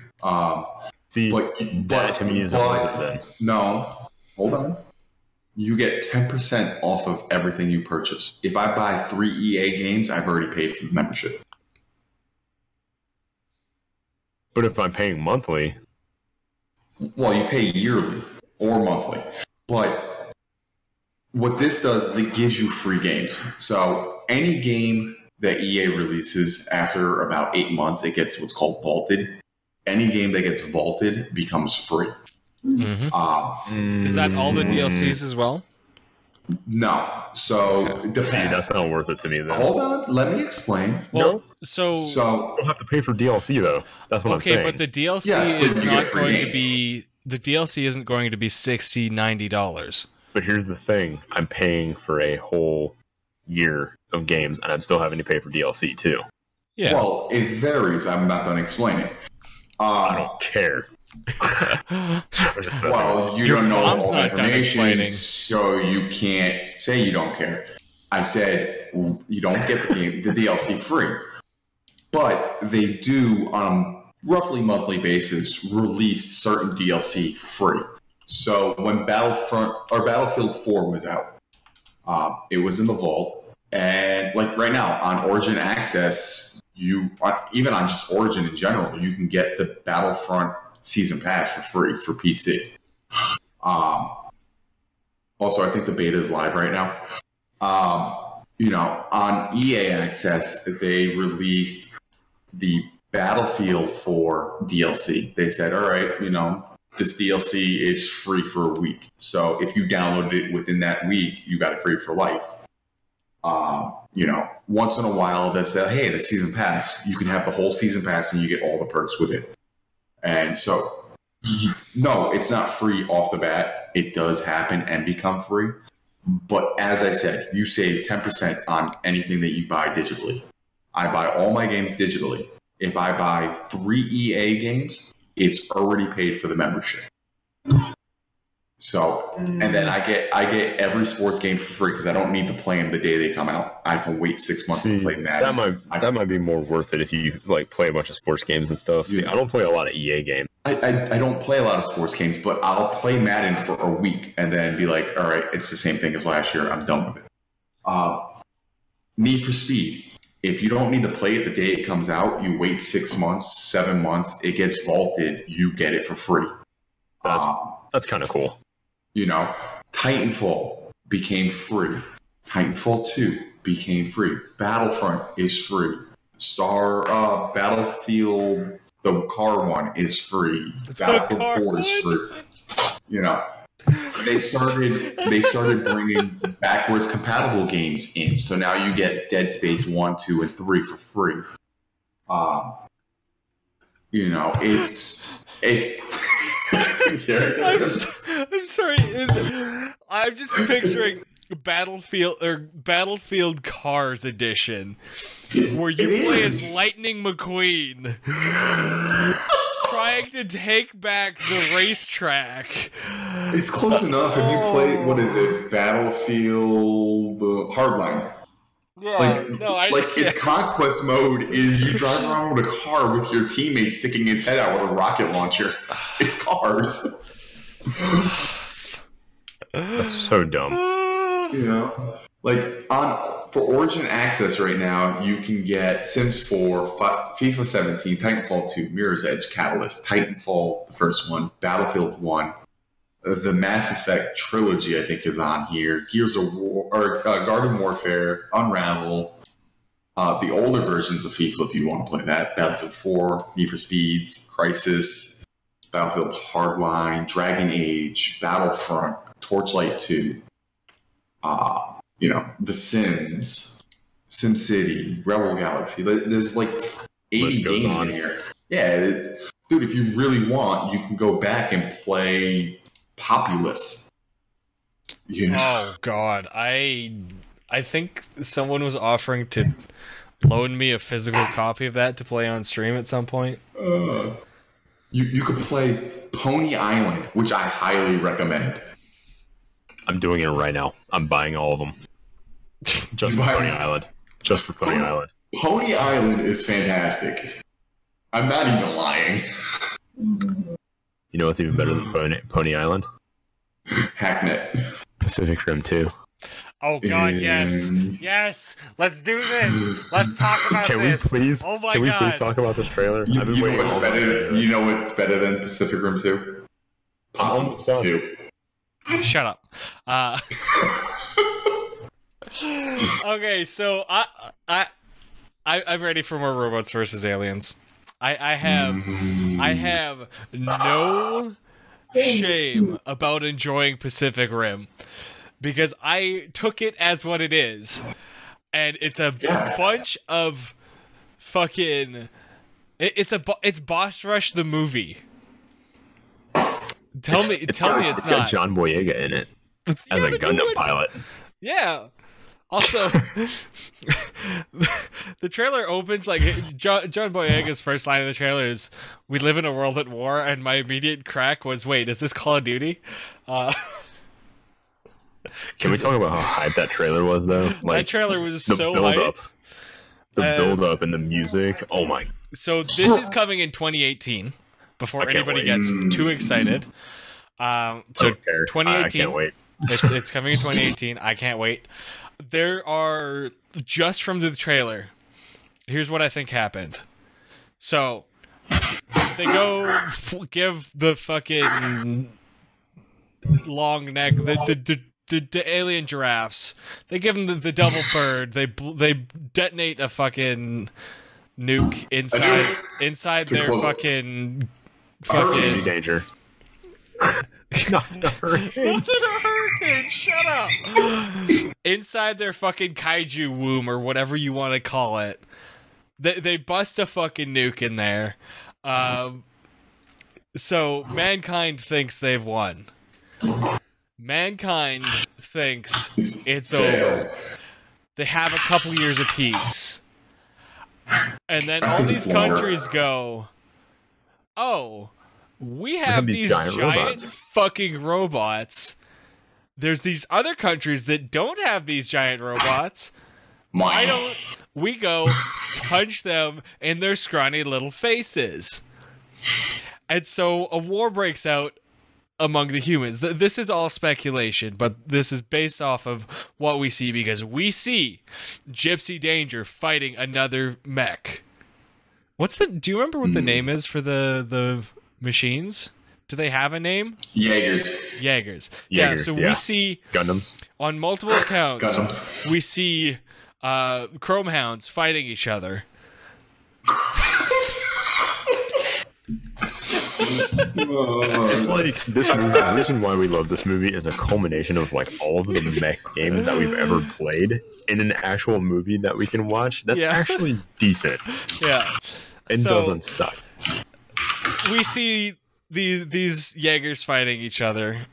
See, that to me is worth it then. No, hold on. You get 10% off of everything you purchase. If I buy 3 EA games, I've already paid for the membership. But if I'm paying monthly, well, you pay yearly or monthly. But what this does is it gives you free games. So any game that EA releases after about 8 months, it gets what's called vaulted. Any game that gets vaulted becomes free. Mm-hmm. Is that all the DLCs as well? No. So see, that's not worth it to me. Then hold on, let me explain. Well, so you don't have to pay for DLC though. That's what I'm saying. Okay, but the DLC is not going to be. The DLC isn't going to be $60, $90. But here's the thing: I'm paying for a whole year of games, and I'm still having to pay for DLC too. Yeah. Well, it varies. I'm not done explaining. I don't care. Well, you don't know all the information, so you can't say you don't care. I said you don't get the DLC free, but they do on a roughly monthly basis release certain DLC free. So when Battlefield 4 was out, it was in the vault, and like right now on Origin Access, even on just Origin in general, you can get the Battlefront Season Pass for free for PC. Also, I think the beta is live right now. On EA Access, they released the Battlefield 4 DLC. They said, all right, this DLC is free for a week. So if you downloaded it within that week, you got it free for life. Once in a while, they say, hey, the Season Pass, you can have the whole Season Pass and you get all the perks with it. And so, no, it's not free off the bat. It does happen and become free. But as I said, you save 10% on anything that you buy digitally. I buy all my games digitally. If I buy 3 EA games, it's already paid for the membership. So, and then I get every sports game for free because I don't need to play them the day they come out. I can wait 6 months to play Madden. That might be more worth it if you play a bunch of sports games and stuff. See, I don't play a lot of EA games. I don't play a lot of sports games, but I'll play Madden for a week and then be like, all right, it's the same thing as last year. I'm done with it. Need for Speed. If you don't need to play it the day it comes out, you wait 6 months, 7 months, it gets vaulted, you get it for free. That's kind of cool. Titanfall became free. Titanfall 2 became free. Battlefront is free. Battlefield, the car one, is free. Battlefield 4 is free. They started bringing backwards compatible games in. So now you get Dead Space 1, 2, and 3 for free. It's I'm sorry. I'm just picturing Battlefield Cars Edition, where you play as Lightning McQueen, trying to take back the racetrack. It's close enough. Have you played, what is it, Battlefield Hardline? Yeah, its conquest mode is you drive around with a car with your teammate sticking his head out with a rocket launcher. It's cars. That's so dumb. For Origin Access right now, you can get Sims 4, FIFA 17, Titanfall 2, Mirror's Edge, Catalyst, Titanfall, the first one, Battlefield 1, the Mass Effect trilogy, I think, is on here. Gears of War, or Garden Warfare, Unravel, the older versions of FIFA, if you want to play that. Battlefield 4, Need for Speeds, Crisis, Battlefield Hardline, Dragon Age, Battlefront, Torchlight 2. The Sims, SimCity, Rebel Galaxy. There's like 80 games in here. Yeah, dude, if you really want, you can go back and play Populous. Yeah. Oh God, I think someone was offering to loan me a physical copy of that to play on stream at some point. You could play Pony Island, which I highly recommend. I'm doing it right now. I'm buying all of them. Just for Pony Island. Just for Pony Island. Pony Island is fantastic. I'm not even lying. You know what's even better than Pony Island? Hacknet. Pacific Rim 2. Oh God, yes, yes. Let's do this. Let's talk about Can this. we please? Oh my Can we God. please talk about this trailer? I've been You waiting. know what's better than Pacific Rim 2? Almost done. 2. Shut up. Okay, so I'm ready for more robots versus aliens. I have no shame about enjoying Pacific Rim because I took it as what it is, and it's a bunch of fucking. It's Boss Rush the movie. Tell me it's got not. John Boyega in it as a Gundam pilot. Yeah. Also, the trailer opens like John Boyega's first line of the trailer is, "We live in a world at war," and my immediate crack was, "Wait, is this Call of Duty?" Can we talk about how hype that trailer was, though? Like, that trailer was the so build hype. up, the build up, and the music. Oh my! So this is coming in 2018. Before anybody wait. gets too excited, so 2018. I can't wait. It's coming in 2018. I can't wait. There are, just from the trailer, here's what I think happened. So they go give the fucking long neck, the alien giraffes. They give them the double bird. They detonate a fucking nuke inside their fucking danger. Not a hurricane. Not a hurricane. Shut up. Inside their fucking kaiju womb or whatever you want to call it, they bust a fucking nuke in there. So mankind thinks they've won. Mankind thinks it's over. They have a couple years of peace. And then all these countries go, "Oh, we have these giant robots. Fucking robots. There's these other countries that don't have these giant robots. Why don't we go punch them in their scrawny little faces?" And so a war breaks out among the humans. This is all speculation, but this is based off of what we see, because we see Gypsy Danger fighting another mech. Do you remember what the name is for the machines? Do they have a name? Jaegers. Yeah, so we see Gundams. On multiple accounts, we see Chrome Hounds fighting each other. It's like this movie. The reason why we love this movie is a culmination of like all of the mech games that we've ever played in an actual movie that we can watch. That's actually decent. Yeah, and doesn't suck. We see these Jaegers fighting each other.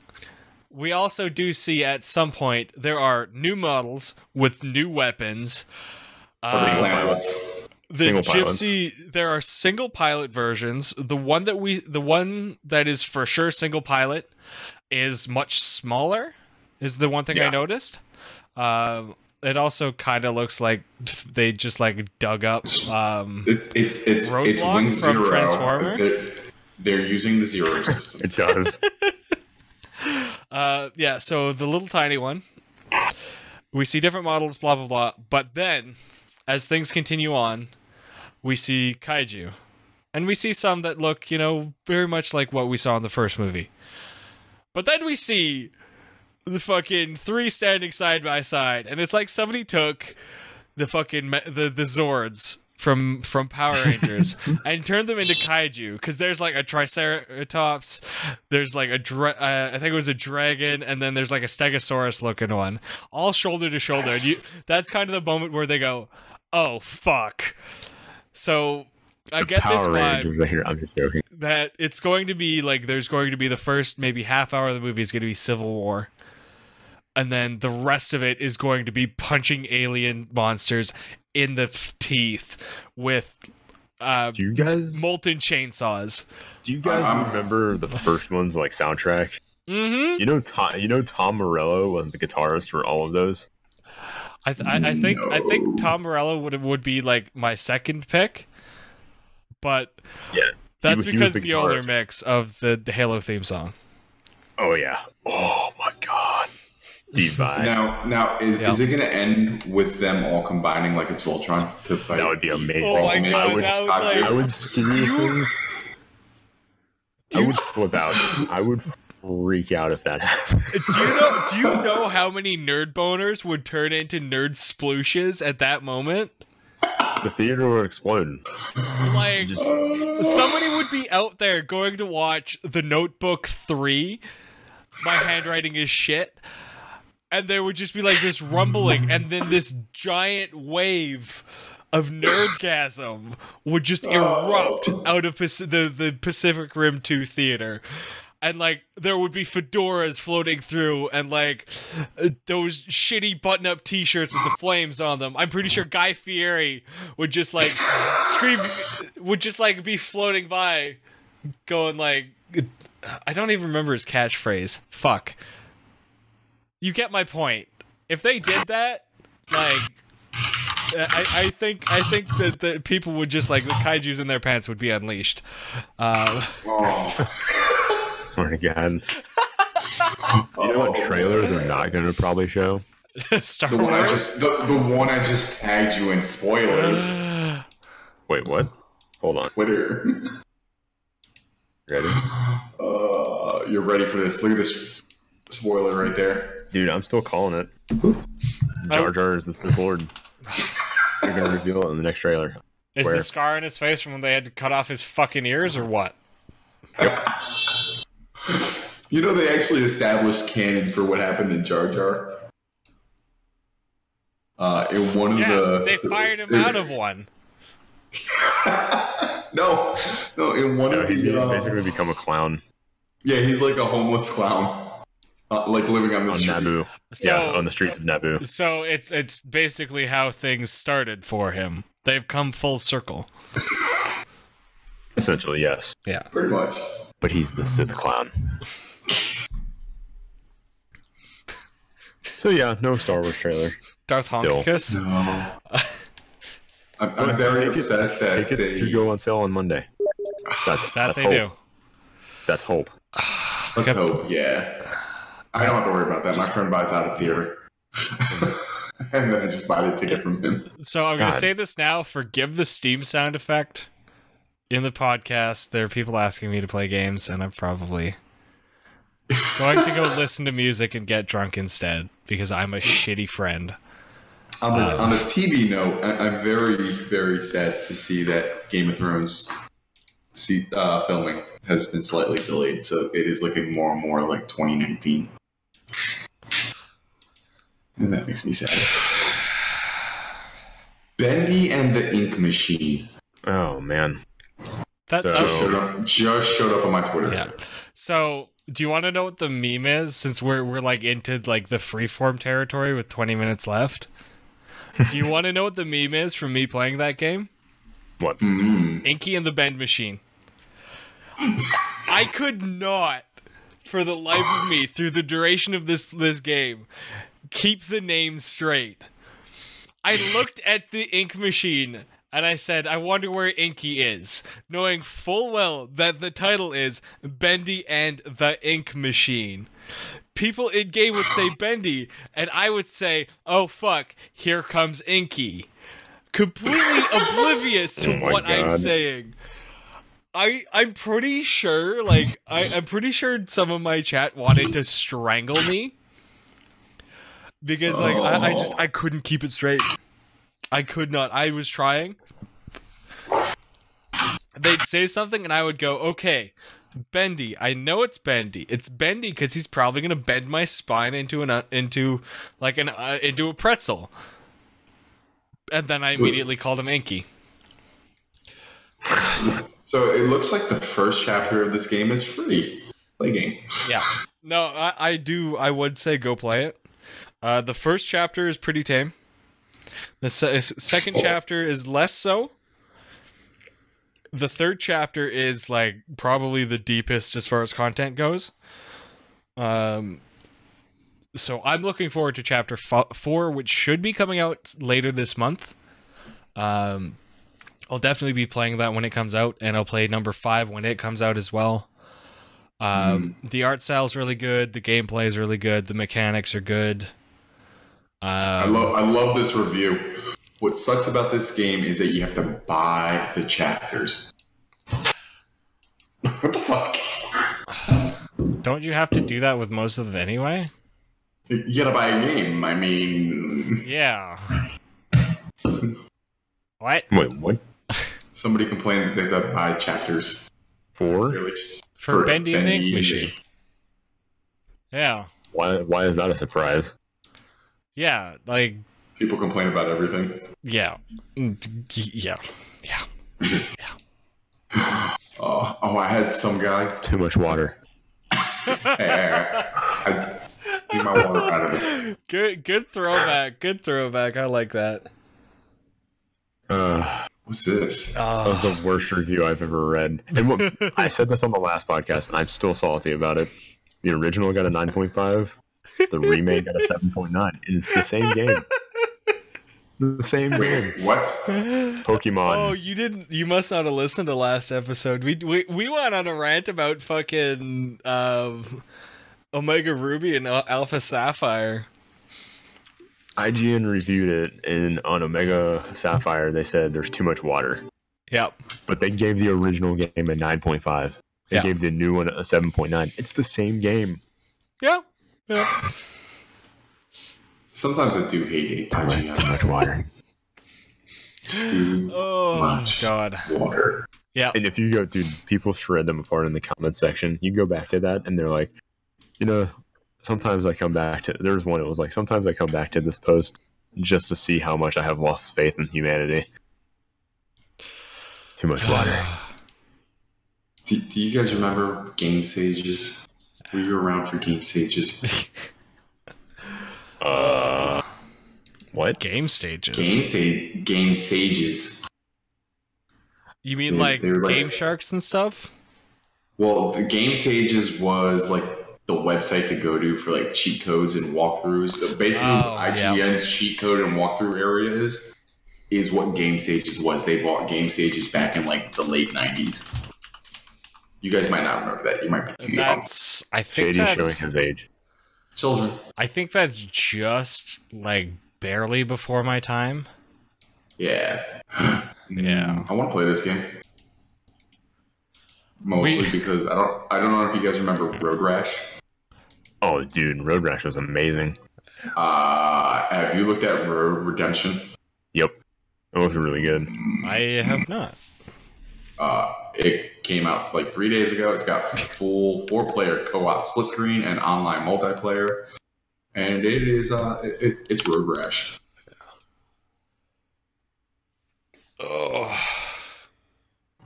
We also do see at some point there are new models with new weapons. Single Gypsy, there are single pilot versions. The one that is for sure single pilot is much smaller. Is the one thing I noticed. It also kind of looks like they just like dug up. It's Roadblock Wing from Zero. Transformer. They're using the Zero system. It does. Yeah. So the little tiny one. We see different models, blah blah blah. But then, as things continue on, we see kaiju, and we see some that look, very much like what we saw in the first movie. But then we see the fucking three standing side by side, and it's like somebody took the fucking the Zords from Power Rangers and turned them into kaiju, because there's like a Triceratops, there's like I think it was a dragon, and then there's like a Stegosaurus looking one, all shoulder to shoulder. And that's kind of the moment where they go, "Oh fuck." So I get this vibe I'm just joking. that it's going to be like there's going to be the first maybe half hour of the movie is going to be Civil War. and then the rest of it is going to be punching alien monsters in the teeth with do you guys molten chainsaws. Do you guys remember the first one's like soundtrack? Mm-hmm. You know Tom Morello was the guitarist for all of those. I think Tom Morello would be like my second pick, but yeah, that's because the older mix of the Halo theme song. Oh yeah! Oh my god! Deep vibe. Now is it going to end with them all combining like it's Voltron to fight? That would be amazing. Oh my god! I would seriously. I would flip out. I would freak out if that happened. Do you know how many nerd boners would turn into nerd splooshes at that moment? The theater would explode. Like, somebody would be out there going to watch The Notebook 3. My handwriting is shit. And there would just be like this rumbling, and then this giant wave of nerdgasm would just erupt out of the Pacific Rim 2 theater. And, like, there would be fedoras floating through and, like, those shitty button-up t-shirts with the flames on them. I'm pretty sure Guy Fieri would just, like, scream, would just, like, be floating by, going, like, I don't even remember his catchphrase. Fuck. You get my point. If they did that, like, I think that the people would just, like, the kaijus in their pants would be unleashed. Oh my god. You know what trailer they're not going to probably show? Star the Wars? The one I just tagged you in spoilers. Wait, what? Hold on. Twitter. Ready? You're ready for this. Look at this spoiler right there. Dude, I'm still calling it. Jar Jar is the Sith Lord. They're going to reveal it in the next trailer. Is the scar on his face from when they had to cut off his fucking ears or what? Yep. You know, they actually established canon for what happened in Jar Jar. In one of the... they fired him out of one. No, in one of the... He basically become a clown. Yeah, he's like a homeless clown. Like living on the street. Naboo. On the streets of Naboo. So it's basically how things started for him. They've come full circle. Essentially, yes. Yeah. Pretty much. But he's the Sith clown. So yeah, no Star Wars trailer. Darth Honkus? No. I'm very upset that tickets do go on sale on Monday. That's they hope. do. That's hope. Let's hope, yeah. I don't have to worry about that. My friend buys out of theater. And then I just buy the ticket from him. So I'm going to say this now. Forgive the Steam sound effect. In the podcast, there are people asking me to play games, and I'm probably going to go listen to music and get drunk instead, because I'm a shitty friend. On the TV note, I'm very, very sad to see that Game of Thrones filming has been slightly delayed, so it is looking more and more like 2019. And that makes me sad. Bendy and the Ink Machine. Oh, man. That just showed up on my Twitter. Yeah. So, do you want to know what the meme is? Since we're like into like the freeform territory with 20 minutes left. Do you want to know what the meme is from me playing that game? What? Inky and the Bend Machine. I could not, for the life of me, through the duration of this game, keep the name straight. I looked at the ink machine and I said, I wonder where Inky is, knowing full well that the title is Bendy and the Ink Machine. People in game would say Bendy, and I would say, oh fuck, here comes Inky. Completely oblivious to what I'm saying. I'm pretty sure, like, I'm pretty sure some of my chat wanted to strangle me. Because, like, I couldn't keep it straight. I could not. I was trying. They'd say something and I would go, okay, Bendy. I know it's Bendy. It's Bendy because he's probably going to bend my spine into a pretzel. And then I immediately called him Inky. So it looks like the first chapter of this game is free. Play game. Yeah. No, I would say go play it. The first chapter is pretty tame. The second chapter is less so. The third chapter is like probably the deepest as far as content goes. So I'm looking forward to chapter 4, which should be coming out later this month. I'll definitely be playing that when it comes out, and I'll play number 5 when it comes out as well. The art style is really good. The gameplay is really good. The mechanics are good. I love this review. What sucks about this game is that you have to buy the chapters. What the fuck? Don't you have to do that with most of them anyway? You gotta buy a game. I mean... Yeah. What? Wait, what? Somebody complained that they had to buy chapters. For Bendy and the Ink Machine. Yeah. Why is that a surprise? Yeah, like... People complain about everything. Yeah. Yeah. Oh, I had some guy... Too much water. I need my water out of this. Good throwback. Good throwback. I like that. What's this? That was the worst review I've ever read. And I said this on the last podcast, and I'm still salty about it. The original got a 9.5. The remake got a 7.9. And it's the same game. It's the same game. What? Pokemon. Oh, you must not have listened to last episode. We went on a rant about fucking Omega Ruby and Alpha Sapphire. IGN reviewed it, and on Omega Sapphire, they said there's too much water. Yep. But they gave the original game a 9.5. They gave the new one a 7.9. It's the same game. Yeah. Sometimes I do hate IGN. Too much water. Too much water. Yeah. And if you go, dude, people shred them apart in the comment section. You go back to that, and they're like, sometimes I come back to... There's one, it was like, sometimes I come back to this post just to see how much I have lost faith in humanity. Too much water. Do you guys remember Game Sages? Were you around for Game Sages? What? Game Stages. Game Sages. You mean like Game Sharks and stuff? Well, the Game Sages was like the website to go to for like cheat codes and walkthroughs. So basically, IGN's cheat code and walkthrough area is what Game Sages was. They bought Game Sages back in like the late 90s. You guys might not remember that. You might be young. I think Shady's showing his age. Children. I think that's just like barely before my time. Yeah. Yeah. I want to play this game. Mostly because I don't know if you guys remember Road Rash. Oh, dude, Road Rash was amazing. Have you looked at Road Redemption? Yep. It was really good. I have not. It came out like 3 days ago. It's got full 4-player co-op split screen and online multiplayer. And it is it's Road Rash. Oh.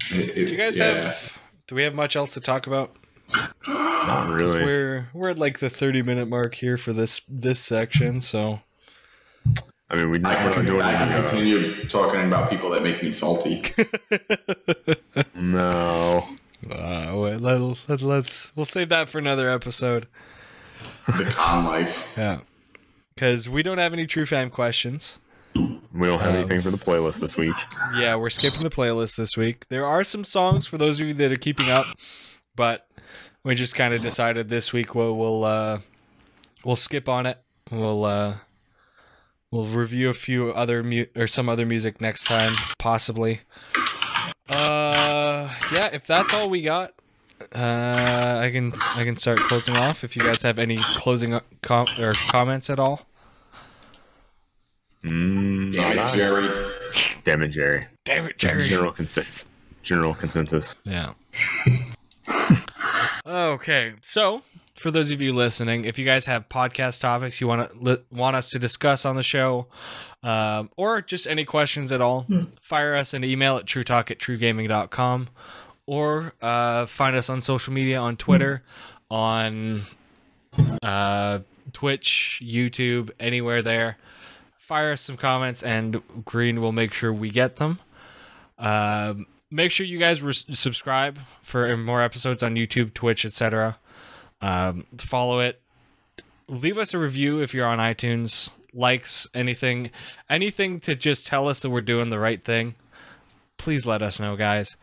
Do you guys have... Do we have much else to talk about? Not really. We're at like the 30-minute mark here for this section, so... I mean, I can continue talking about people that make me salty. No. We'll save that for another episode. The con life. Yeah. Because we don't have any True Fam questions. We don't have anything for the playlist this week. Yeah, we're skipping the playlist this week. There are some songs for those of you that are keeping up, but we just kind of decided this week we'll skip on it. We'll review a few other some other music next time, possibly. Yeah, if that's all we got, I can start closing off. If you guys have any closing comments at all. Damn it, Jerry. Damn it, Jerry. Damn it, Jerry. General consensus. Yeah. Okay, so for those of you listening, if you guys have podcast topics you want us to discuss on the show, or just any questions at all, fire us an email at truetalk@truegaming.com, or find us on social media on Twitter, on Twitch, YouTube, anywhere there. Fire us some comments, and Green will make sure we get them. Make sure you guys subscribe for more episodes on YouTube, Twitch, etc. Follow it. Leave us a review if you're on iTunes. Likes, anything to just tell us that we're doing the right thing. Please let us know, guys.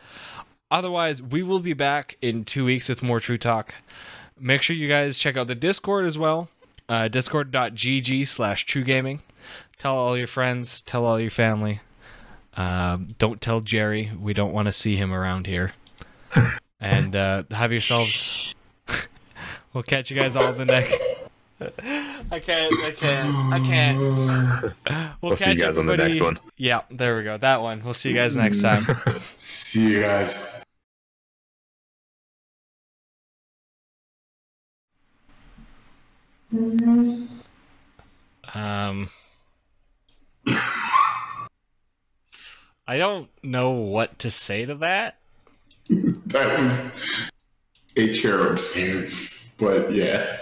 Otherwise, we will be back in 2 weeks with more True Talk. Make sure you guys check out the Discord as well. Discord.gg/truegaming. Tell all your friends. Tell all your family. Don't tell Jerry. We don't want to see him around here. And have yourselves... We'll catch you guys all in the next... I can't. We'll see you guys on the next one. Yeah, there we go. That one. We'll see you guys next time. See you guys. I don't know what to say to that. That was a cherub series, but yeah.